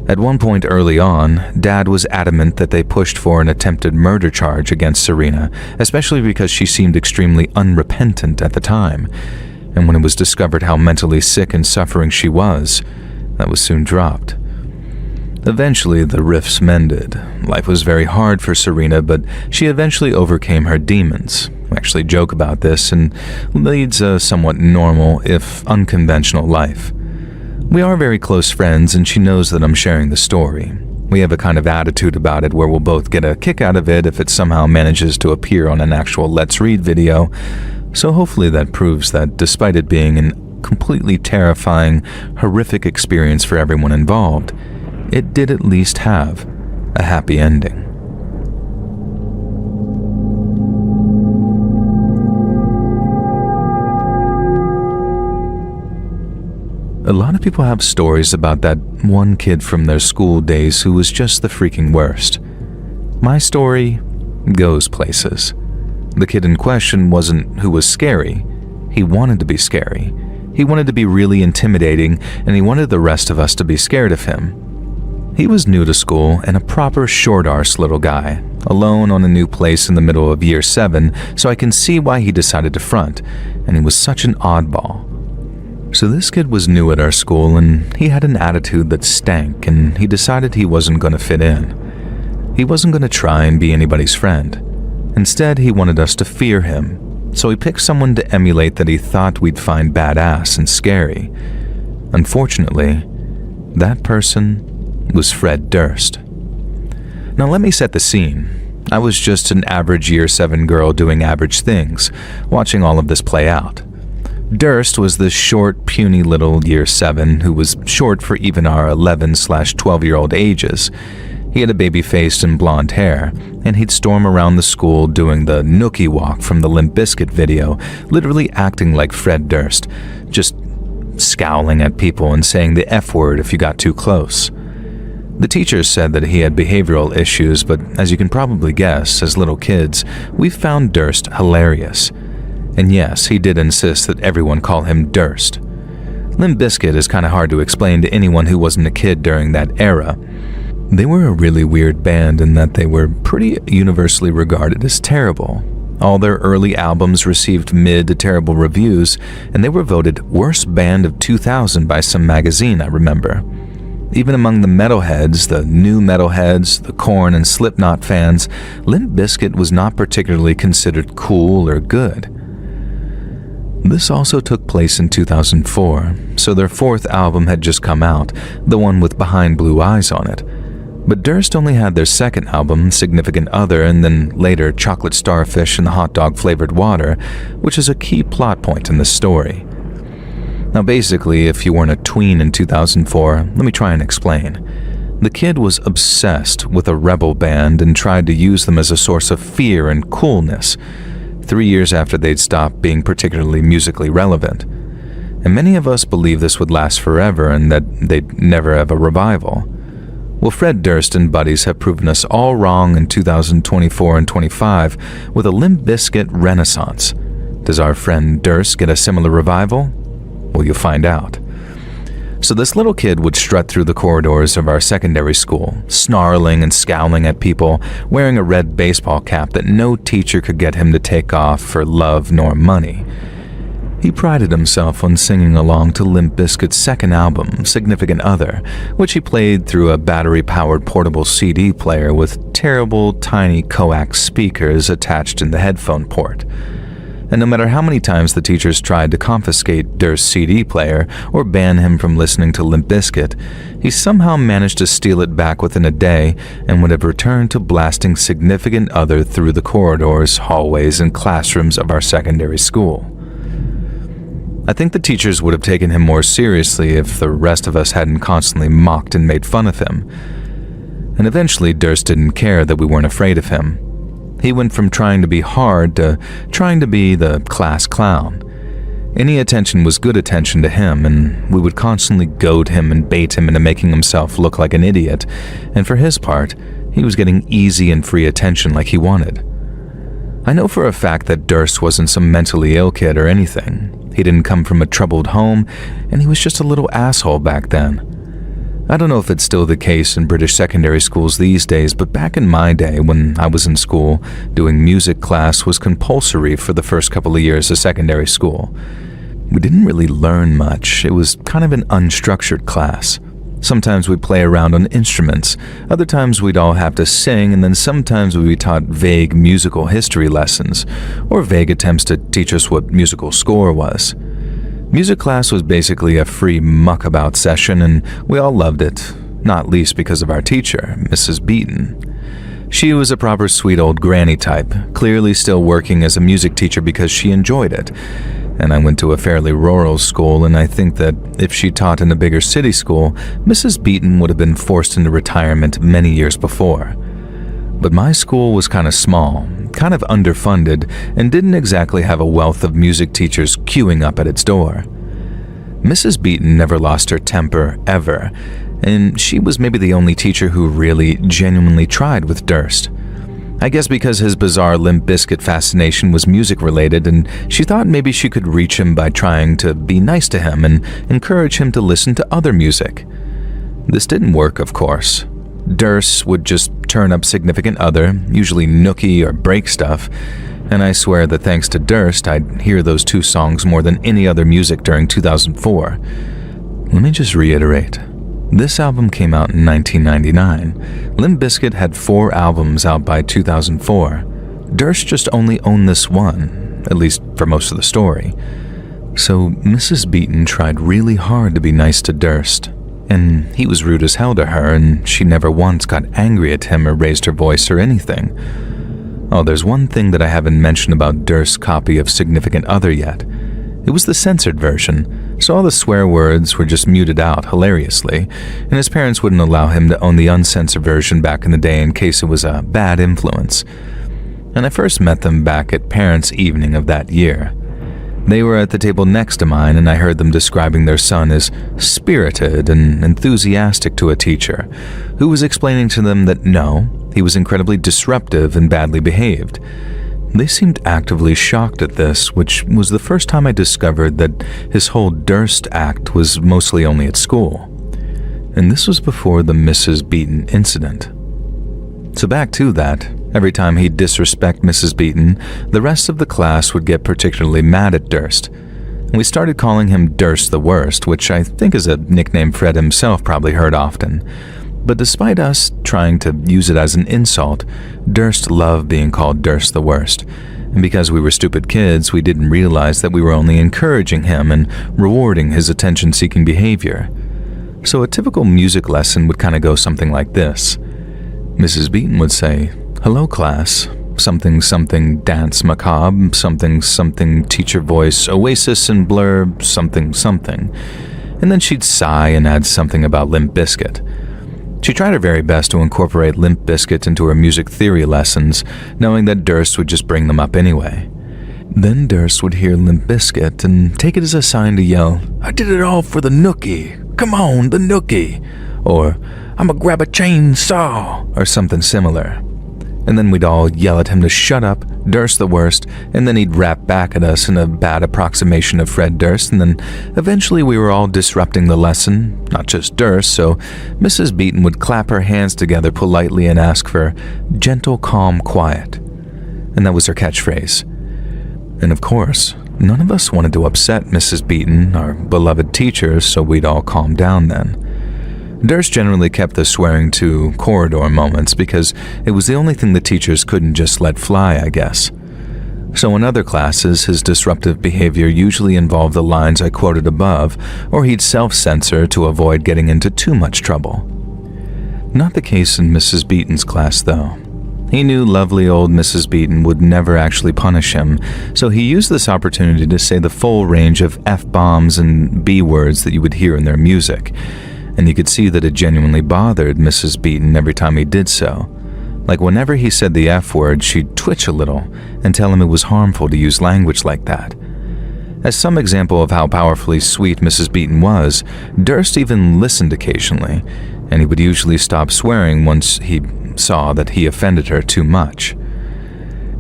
At one point early on, Dad was adamant that they pushed for an attempted murder charge against Serena, especially because she seemed extremely unrepentant at the time, and when it was discovered how mentally sick and suffering she was, that was soon dropped. Eventually, the rifts mended. Life was very hard for Serena, but she eventually overcame her demons. We actually joke about this and leads a somewhat normal, if unconventional, life. We are very close friends, and she knows that I'm sharing the story. We have a kind of attitude about it where we'll both get a kick out of it if it somehow manages to appear on an actual Let's Read video, so hopefully that proves that despite it being an completely terrifying, horrific experience for everyone involved, it did at least have a happy ending. A lot of people have stories about that one kid from their school days who was just the freaking worst. My story goes places. The kid in question wasn't who was scary. He wanted to be scary. He wanted to be really intimidating, and he wanted the rest of us to be scared of him. He was new to school and a proper short-arse little guy, alone on a new place in the middle of year 7, so I can see why he decided to front, and he was such an oddball. So this kid was new at our school, and he had an attitude that stank, and he decided he wasn't going to fit in. He wasn't going to try and be anybody's friend. Instead, he wanted us to fear him, so he picked someone to emulate that he thought we'd find badass and scary. Unfortunately, that person was Fred Durst. Now let me set the scene. I was just an average year 7 girl doing average things, watching all of this play out. Durst was this short, puny little year 7 who was short for even our 11/12-year-old ages. He had a baby-faced and blonde hair, and he'd storm around the school doing the Nookie walk from the Limp Bizkit video, literally acting like Fred Durst, just scowling at people and saying the F word if you got too close. The teachers said that he had behavioral issues, but as you can probably guess, as little kids, we found Durst hilarious. And yes, he did insist that everyone call him Durst. Limp Bizkit is kind of hard to explain to anyone who wasn't a kid during that era. They were a really weird band in that they were pretty universally regarded as terrible. All their early albums received mid to terrible reviews, and they were voted Worst Band of 2000 by some magazine, I remember. Even among the metalheads, the new metalheads, the Korn and Slipknot fans, Limp Bizkit was not particularly considered cool or good. This also took place in 2004, so their fourth album had just come out, the one with Behind Blue Eyes on it. But Durst only had their second album, Significant Other, and then later Chocolate Starfish and the Hot Dog Flavored Water, which is a key plot point in this story. Now basically, if you weren't a tween in 2004, let me try and explain. The kid was obsessed with a rebel band and tried to use them as a source of fear and coolness, 3 years after they'd stopped being particularly musically relevant. And many of us believe this would last forever and that they'd never have a revival. Well, Fred Durst and buddies have proven us all wrong in 2024 and 25 with a Limp Bizkit renaissance. Does our friend Durst get a similar revival? Well, you'll find out. So this little kid would strut through the corridors of our secondary school, snarling and scowling at people, wearing a red baseball cap that no teacher could get him to take off for love nor money. He prided himself on singing along to Limp Bizkit's second album, Significant Other, which he played through a battery-powered portable CD player with terrible, tiny coax speakers attached in the headphone port. And no matter how many times the teachers tried to confiscate Durst's CD player or ban him from listening to Limp Bizkit, he somehow managed to steal it back within a day and would have returned to blasting Significant Other through the corridors, hallways, and classrooms of our secondary school. I think the teachers would have taken him more seriously if the rest of us hadn't constantly mocked and made fun of him. And eventually Durst didn't care that we weren't afraid of him. He went from trying to be hard to trying to be the class clown. Any attention was good attention to him, and we would constantly goad him and bait him into making himself look like an idiot, and for his part, he was getting easy and free attention like he wanted. I know for a fact that Durst wasn't some mentally ill kid or anything. He didn't come from a troubled home, and he was just a little asshole back then. I don't know if it's still the case in British secondary schools these days, but back in my day when I was in school, doing music class was compulsory for the first couple of years of secondary school. We didn't really learn much. It was kind of an unstructured class. Sometimes we'd play around on instruments, other times we'd all have to sing, and then sometimes we'd be taught vague musical history lessons, or vague attempts to teach us what musical score was. Music class was basically a free muckabout session, and we all loved it, not least because of our teacher, Mrs. Beaton. She was a proper sweet old granny type, clearly still working as a music teacher because she enjoyed it. And I went to a fairly rural school, and I think that if she taught in a bigger city school, Mrs. Beaton would have been forced into retirement many years before. But my school was kind of small, kind of underfunded, and didn't exactly have a wealth of music teachers queuing up at its door. Mrs. Beaton never lost her temper, ever, and she was maybe the only teacher who really, genuinely tried with Durst. I guess because his bizarre Limp Bizkit fascination was music-related, and she thought maybe she could reach him by trying to be nice to him and encourage him to listen to other music. This didn't work, of course. Durst would just turn up Significant Other, usually nookie or break stuff, and I swear that thanks to Durst, I'd hear those two songs more than any other music during 2004. Let me just reiterate. This album came out in 1999. Limp Bizkit had 4 albums out by 2004. Durst just only owned this one, at least for most of the story. So Mrs. Beaton tried really hard to be nice to Durst, and he was rude as hell to her, and she never once got angry at him or raised her voice or anything. Oh, there's one thing that I haven't mentioned about Durst's copy of Significant Other yet. It was the censored version, so all the swear words were just muted out hilariously, and his parents wouldn't allow him to own the uncensored version back in the day in case it was a bad influence. And I first met them back at parents' evening of that year. They were at the table next to mine, and I heard them describing their son as spirited and enthusiastic to a teacher, who was explaining to them that no, he was incredibly disruptive and badly behaved. They seemed actively shocked at this, which was the first time I discovered that his whole Durst act was mostly only at school. And this was before the Mrs. Beaton incident. So back to that, every time he'd disrespect Mrs. Beaton, the rest of the class would get particularly mad at Durst. And we started calling him Durst the Worst, which I think is a nickname Fred himself probably heard often. But despite us trying to use it as an insult, Durst loved being called Durst the Worst. And because we were stupid kids, we didn't realize that we were only encouraging him and rewarding his attention-seeking behavior. So a typical music lesson would kind of go something like this. Mrs. Beaton would say, "Hello, class. Something, something, dance macabre, something, something, teacher voice, oasis and blur, something, something." And then she'd sigh and add something about Limp Bizkit. She tried her very best to incorporate Limp Bizkit into her music theory lessons, knowing that Durst would just bring them up anyway. Then Durst would hear Limp Bizkit and take it as a sign to yell, "I did it all for the nookie. Come on, the nookie." Or, "I'ma grab a chainsaw," or something similar. And then we'd all yell at him to shut up, Durst the Worst, and then he'd rap back at us in a bad approximation of Fred Durst, and then eventually we were all disrupting the lesson, not just Durst, so Mrs. Beaton would clap her hands together politely and ask for gentle, calm, quiet. And that was her catchphrase. And of course, none of us wanted to upset Mrs. Beaton, our beloved teacher, so we'd all calm down then. Durst generally kept the swearing to corridor moments because it was the only thing the teachers couldn't just let fly, I guess. So in other classes, his disruptive behavior usually involved the lines I quoted above, or he'd self-censor to avoid getting into too much trouble. Not the case in Mrs. Beaton's class, though. He knew lovely old Mrs. Beaton would never actually punish him, so he used this opportunity to say the full range of F-bombs and B-words that you would hear in their music. And you could see that it genuinely bothered Mrs. Beaton every time he did so. Like whenever he said the F word, she'd twitch a little and tell him it was harmful to use language like that. As some example of how powerfully sweet Mrs. Beaton was, Durst even listened occasionally, and he would usually stop swearing once he saw that he offended her too much.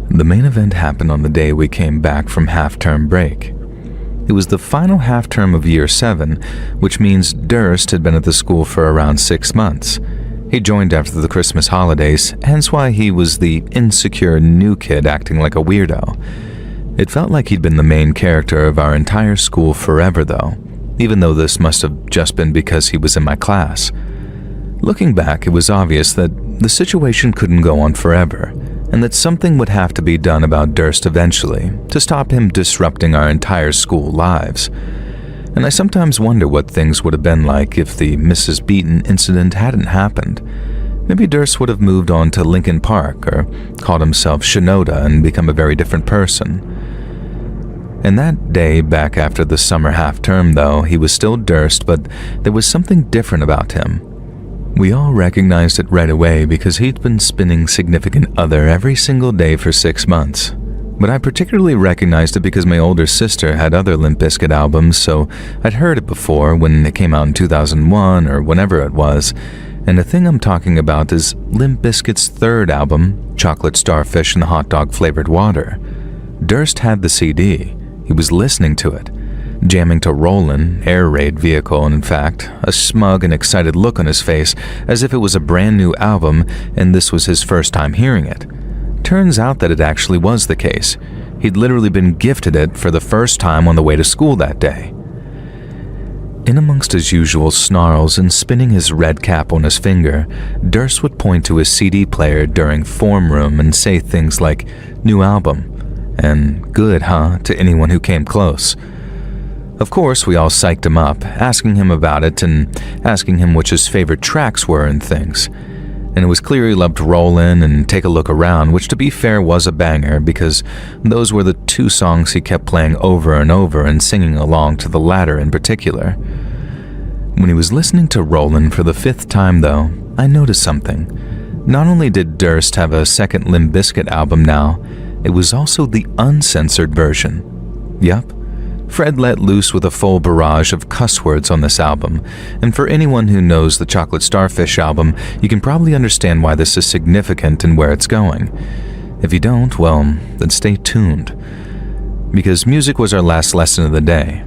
The main event happened on the day we came back from half-term break. It was the final half-term of Year 7, which means Durst had been at the school for around 6 months. He joined after the Christmas holidays, hence why he was the insecure new kid acting like a weirdo. It felt like he'd been the main character of our entire school forever, though, even though this must have just been because he was in my class. Looking back, it was obvious that the situation couldn't go on forever, and that something would have to be done about Durst eventually to stop him disrupting our entire school lives. And I sometimes wonder what things would have been like if the Mrs. Beaton incident hadn't happened. Maybe Durst would have moved on to Lincoln Park or called himself Shinoda and become a very different person. And that day back after the summer half-term, though, he was still Durst, but there was something different about him. We all recognized it right away because he'd been spinning significant other every single day for 6 months. But I particularly recognized it because my older sister had other Limp Bizkit albums, so I'd heard it before when it came out in 2001 or whenever it was. And the thing I'm talking about is Limp Bizkit's third album, Chocolate Starfish and the Hot Dog Flavored Water. Durst had the CD. He was listening to it, jamming to Rollin', air raid vehicle, and in fact, a smug and excited look on his face as if it was a brand new album and this was his first time hearing it. Turns out that it actually was the case. He'd literally been gifted it for the first time on the way to school that day. In amongst his usual snarls and spinning his red cap on his finger, Durst would point to his CD player during form room and say things like, "New album," and "Good, huh?" to anyone who came close. Of course, we all psyched him up, asking him about it and asking him which his favorite tracks were and things. and it was clear he loved to roll in and take a look around, which to be fair was a banger because those were the two songs he kept playing over and over and singing along to the latter in particular. When he was listening to Rollin' for the 5th time though, I noticed something. Not only did Durst have a second Limp Bizkit album now, it was also the uncensored version. Yup. Fred let loose with a full barrage of cuss words on this album, and for anyone who knows the Chocolate Starfish album, you can probably understand why this is significant and where it's going. If you don't, well, then stay tuned. Because music was our last lesson of the day,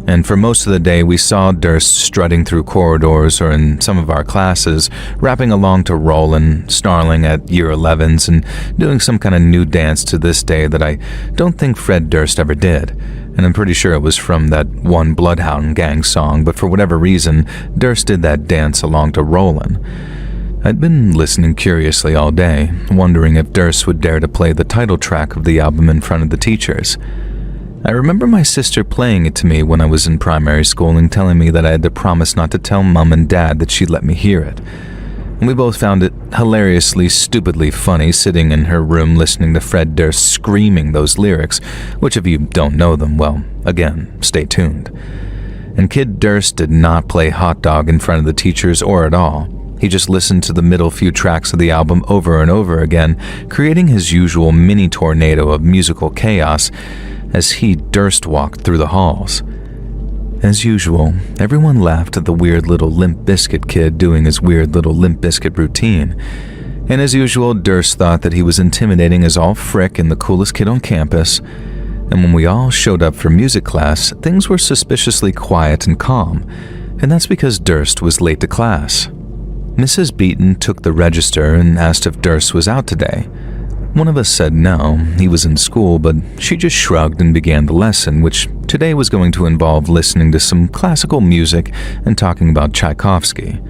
and for most of the day we saw Durst strutting through corridors or in some of our classes, rapping along to Rollin', snarling at year 11s, and doing some kind of new dance to this day that I don't think Fred Durst ever did. And I'm pretty sure it was from that one Bloodhound Gang song, but for whatever reason, Durst did that dance along to Rollin'. I'd been listening curiously all day, wondering if Durst would dare to play the title track of the album in front of the teachers. I remember my sister playing it to me when I was in primary school and telling me that I had to promise not to tell Mom and Dad that she'd let me hear it. We both found it hilariously, stupidly funny sitting in her room listening to Fred Durst screaming those lyrics, which if you don't know them, well, again, stay tuned. And Kid Durst did not play Hot Dog in front of the teachers or at all. He just listened to the middle few tracks of the album over and over again, creating his usual mini tornado of musical chaos as he Durst walked through the halls. As usual, everyone laughed at the weird little Limp Bizkit kid doing his weird little Limp Bizkit routine. And as usual, Durst thought that he was intimidating as all frick and the coolest kid on campus. And when we all showed up for music class, things were suspiciously quiet and calm. And that's because Durst was late to class. Mrs. Beaton took the register and asked if Durst was out today. One of us said no, he was in school, but she just shrugged and began the lesson, which today was going to involve listening to some classical music and talking about Tchaikovsky.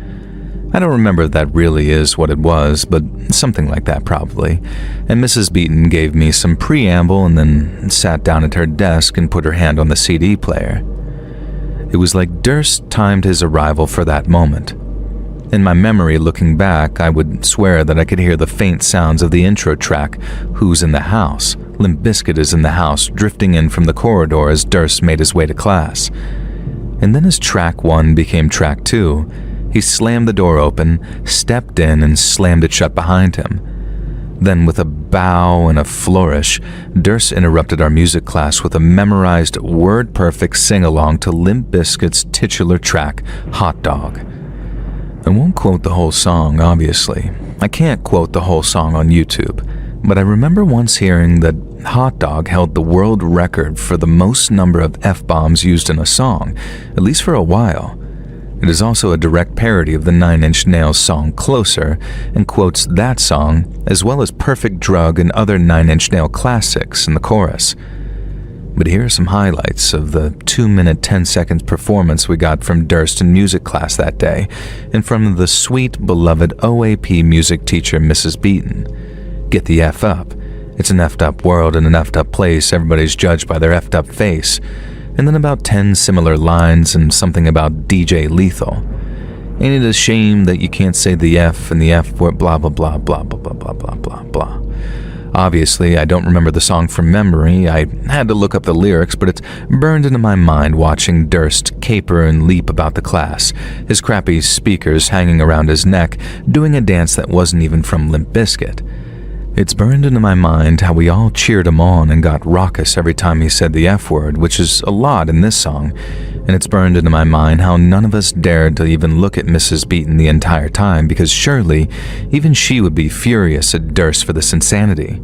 I don't remember if that really is what it was, but something like that probably. And Mrs. Beaton gave me some preamble and then sat down at her desk and put her hand on the CD player. It was like Durst timed his arrival for that moment. In my memory, looking back, I would swear that I could hear the faint sounds of the intro track, Who's in the House? Limp Bizkit is in the house, drifting in from the corridor as Durst made his way to class. And then as track 1 became track 2, he slammed the door open, stepped in, and slammed it shut behind him. Then with a bow and a flourish, Durst interrupted our music class with a memorized, word-perfect sing-along to Limp Bizkit's titular track, Hot Dog. I won't quote the whole song, obviously. I can't quote the whole song on YouTube, but I remember once hearing that Hot Dog held the world record for the most number of F-bombs used in a song, at least for a while. It is also a direct parody of the Nine Inch Nails song Closer, and quotes that song, as well as Perfect Drug and other Nine Inch Nail classics in the chorus. But here are some highlights of the 2-minute 10-second performance we got from Durst in music class that day, and from the sweet, beloved OAP music teacher Mrs. Beaton. Get the F up. It's an effed up world and an effed up place. Everybody's judged by their effed up face. And then about 10 similar lines and something about DJ Lethal. Ain't it a shame that you can't say the F and the F word blah blah blah blah blah blah blah blah blah blah. Obviously, I don't remember the song from memory. I had to look up the lyrics, but it's burned into my mind watching Durst caper and leap about the class, his crappy speakers hanging around his neck, doing a dance that wasn't even from Limp Bizkit. It's burned into my mind how we all cheered him on and got raucous every time he said the F word, which is a lot in this song, and it's burned into my mind how none of us dared to even look at Mrs. Beaton the entire time because surely even she would be furious at Durst for this insanity.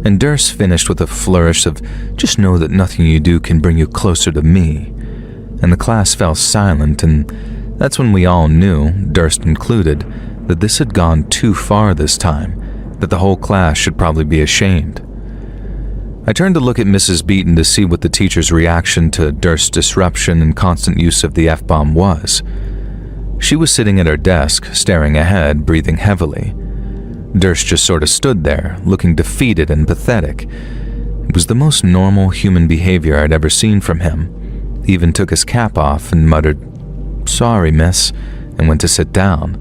And Durst finished with a flourish of, just know that nothing you do can bring you closer to me. And the class fell silent, and that's when we all knew, Durst included, that this had gone too far this time, that the whole class should probably be ashamed. I turned to look at Mrs. Beaton to see what the teacher's reaction to Durst's disruption and constant use of the F-bomb was. She was sitting at her desk, staring ahead, breathing heavily. Durst just sort of stood there, looking defeated and pathetic. It was the most normal human behavior I'd ever seen from him. He even took his cap off and muttered, "Sorry, miss," and went to sit down.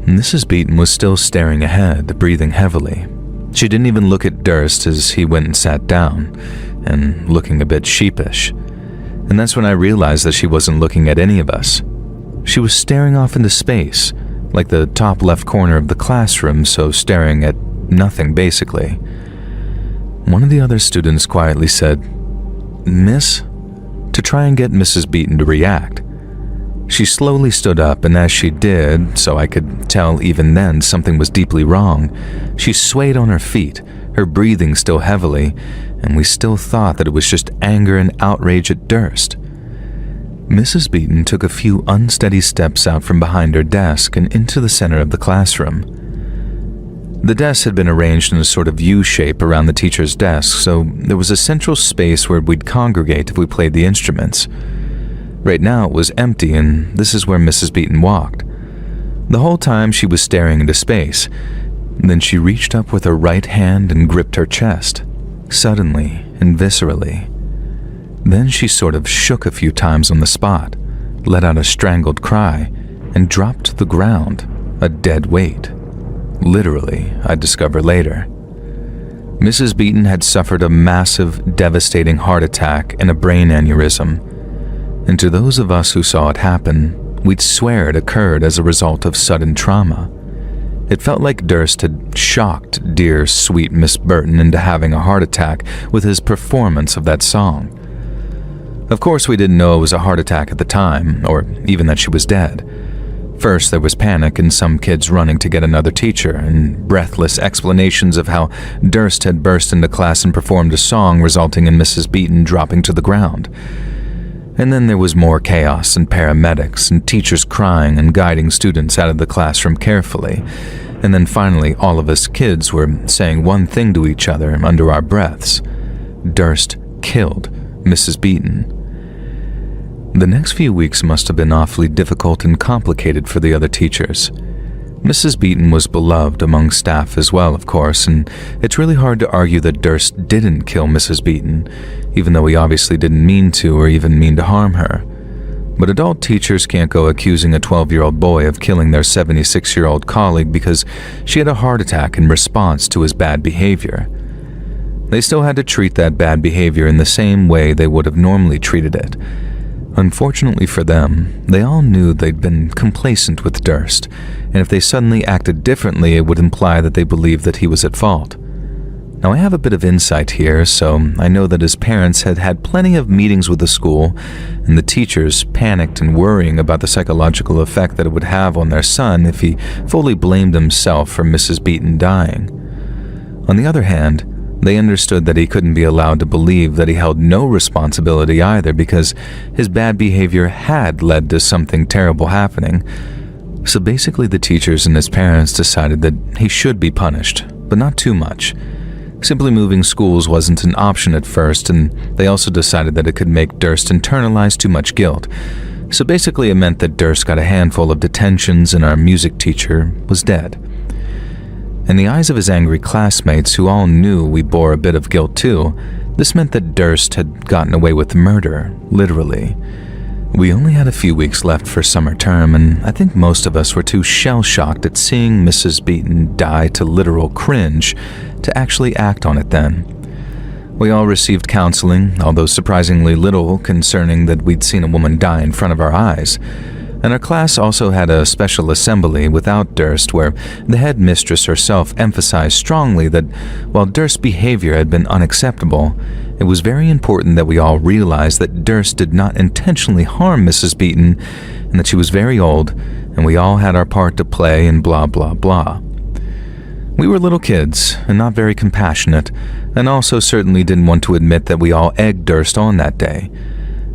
Mrs. Beaton was still staring ahead, breathing heavily. She didn't even look at Durst as he went and sat down, and looking a bit sheepish. And that's when I realized that she wasn't looking at any of us. She was staring off into space, like the top left corner of the classroom, so staring at nothing basically. One of the other students quietly said, "Miss?" to try and get Mrs. Beaton to react. She slowly stood up, and as she did, so I could tell even then something was deeply wrong, she swayed on her feet, her breathing still heavily, and we still thought that it was just anger and outrage at Durst. Mrs. Beaton took a few unsteady steps out from behind her desk and into the center of the classroom. The desks had been arranged in a sort of U shape around the teacher's desk, so there was a central space where we'd congregate if we played the instruments. Right now it was empty, and this is where Mrs. Beaton walked. The whole time she was staring into space. Then she reached up with her right hand and gripped her chest, suddenly and viscerally. Then she sort of shook a few times on the spot, let out a strangled cry, and dropped to the ground, a dead weight. Literally, I'd discover later. Mrs. Beaton had suffered a massive, devastating heart attack and a brain aneurysm. And to those of us who saw it happen, we'd swear it occurred as a result of sudden trauma. It felt like Durst had shocked dear, sweet Miss Burton into having a heart attack with his performance of that song. Of course, we didn't know it was a heart attack at the time, or even that she was dead. First, there was panic and some kids running to get another teacher, and breathless explanations of how Durst had burst into class and performed a song, resulting in Mrs. Beaton dropping to the ground. And then there was more chaos and paramedics and teachers crying and guiding students out of the classroom carefully. And then finally, all of us kids were saying one thing to each other under our breaths: Durst killed Mrs. Beaton. The next few weeks must have been awfully difficult and complicated for the other teachers. Mrs. Beaton was beloved among staff as well, of course, and it's really hard to argue that Durst didn't kill Mrs. Beaton, even though he obviously didn't mean to or even mean to harm her. But adult teachers can't go accusing a 12-year-old boy of killing their 76-year-old colleague because she had a heart attack in response to his bad behavior. They still had to treat that bad behavior in the same way they would have normally treated it. Unfortunately for them, they all knew they'd been complacent with Durst, and if they suddenly acted differently, it would imply that they believed that he was at fault. Now, I have a bit of insight here, so I know that his parents had had plenty of meetings with the school, and the teachers panicked and worrying about the psychological effect that it would have on their son if he fully blamed himself for Mrs. Beaton dying. On the other hand, they understood that he couldn't be allowed to believe that he held no responsibility either, because his bad behavior had led to something terrible happening. So basically the teachers and his parents decided that he should be punished, but not too much. Simply moving schools wasn't an option at first, and they also decided that it could make Durst internalize too much guilt. So basically it meant that Durst got a handful of detentions and our music teacher was dead. In the eyes of his angry classmates, who all knew we bore a bit of guilt too, this meant that Durst had gotten away with murder, literally. We only had a few weeks left for summer term, and I think most of us were too shell-shocked at seeing Mrs. Beaton die to literal cringe to actually act on it then. We all received counseling, although surprisingly little concerning that we'd seen a woman die in front of our eyes. And our class also had a special assembly without Durst, where the headmistress herself emphasized strongly that while Durst's behavior had been unacceptable, it was very important that we all realize that Durst did not intentionally harm Mrs. Beaton, and that she was very old, and we all had our part to play, and blah blah blah. We were little kids, and not very compassionate, and also certainly didn't want to admit that we all egged Durst on that day.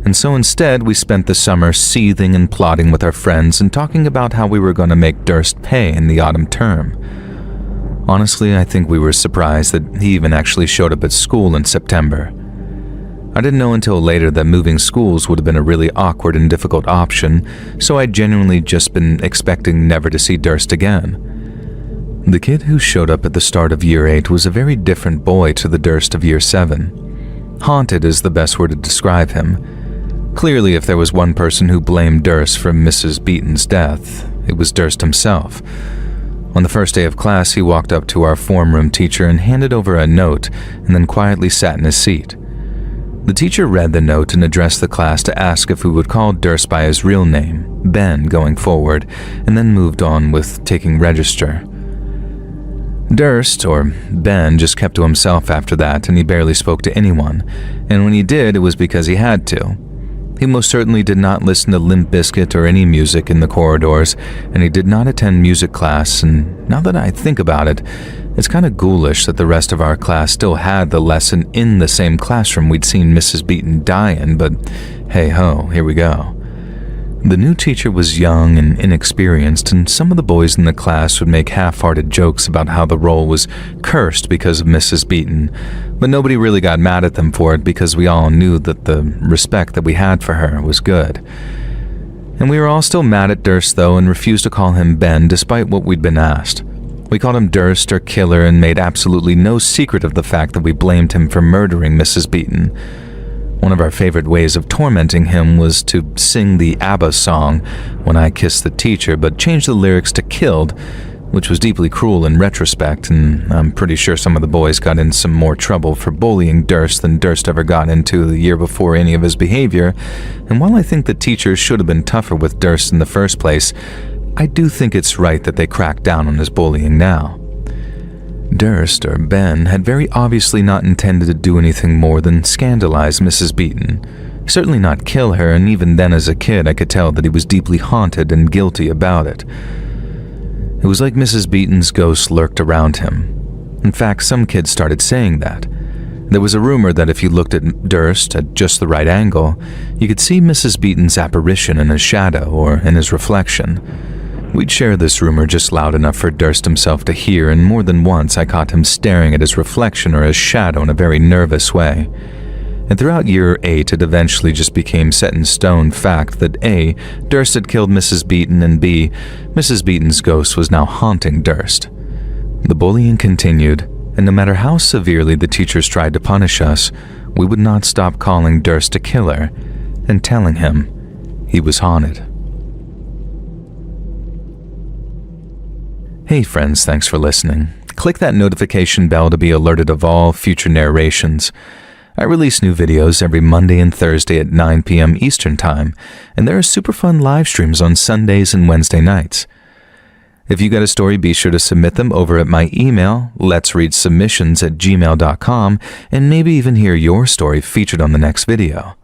And so instead, we spent the summer seething and plotting with our friends and talking about how we were going to make Durst pay in the autumn term. Honestly, I think we were surprised that he even actually showed up at school in September. I didn't know until later that moving schools would have been a really awkward and difficult option, so I'd genuinely just been expecting never to see Durst again. The kid who showed up at the start of Year 8 was a very different boy to the Durst of Year 7. Haunted is the best word to describe him. Clearly, if there was one person who blamed Durst for Mrs. Beaton's death, it was Durst himself. On the first day of class, he walked up to our form room teacher and handed over a note and then quietly sat in his seat. The teacher read the note and addressed the class to ask if we would call Durst by his real name, Ben, going forward, and then moved on with taking register. Durst, or Ben, just kept to himself after that, and he barely spoke to anyone, and when he did, it was because he had to. He most certainly did not listen to Limp Bizkit or any music in the corridors, and he did not attend music class, and now that I think about it, it's kind of ghoulish that the rest of our class still had the lesson in the same classroom we'd seen Mrs. Beaton die in, but hey-ho, here we go. The new teacher was young and inexperienced, and some of the boys in the class would make half-hearted jokes about how the role was cursed because of Mrs. Beaton, but nobody really got mad at them for it because we all knew that the respect that we had for her was good. And we were all still mad at Durst, though, and refused to call him Ben despite what we'd been asked. We called him Durst or Killer and made absolutely no secret of the fact that we blamed him for murdering Mrs. Beaton. One of our favorite ways of tormenting him was to sing the ABBA song, When I Kissed the Teacher, but change the lyrics to Killed, which was deeply cruel in retrospect, and I'm pretty sure some of the boys got in some more trouble for bullying Durst than Durst ever got into the year before any of his behavior, and while I think the teachers should have been tougher with Durst in the first place, I do think it's right that they crack down on his bullying now. Durst, or Ben, had very obviously not intended to do anything more than scandalize Mrs. Beaton. Certainly not kill her, and even then as a kid I could tell that he was deeply haunted and guilty about it. It was like Mrs. Beaton's ghost lurked around him. In fact, some kids started saying that. There was a rumor that if you looked at Durst at just the right angle, you could see Mrs. Beaton's apparition in his shadow or in his reflection. We'd share this rumor just loud enough for Durst himself to hear, and more than once I caught him staring at his reflection or his shadow in a very nervous way. And throughout year 8, it eventually just became set in stone fact that A, Durst had killed Mrs. Beaton, and B, Mrs. Beaton's ghost was now haunting Durst. The bullying continued, and no matter how severely the teachers tried to punish us, we would not stop calling Durst a killer and telling him he was haunted. Hey friends, thanks for listening. Click that notification bell to be alerted of all future narrations. I release new videos every Monday and Thursday at 9 p.m. Eastern Time, and there are super fun live streams on Sundays and Wednesday nights. If you got a story, be sure to submit them over at my email, letsreadsubmissions@gmail.com, and maybe even hear your story featured on the next video.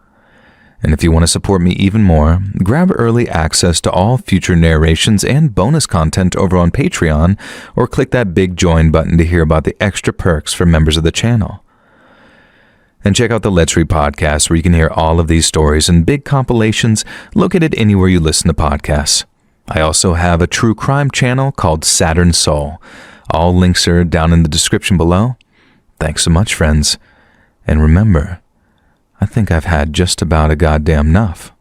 And if you want to support me even more, grab early access to all future narrations and bonus content over on Patreon, or click that big join button to hear about the extra perks for members of the channel. And check out the Let's Read podcast, where you can hear all of these stories and big compilations located anywhere you listen to podcasts. I also have a true crime channel called Saturn Soul. All links are down in the description below. Thanks so much, friends. And remember, I think I've had just about a goddamn enough.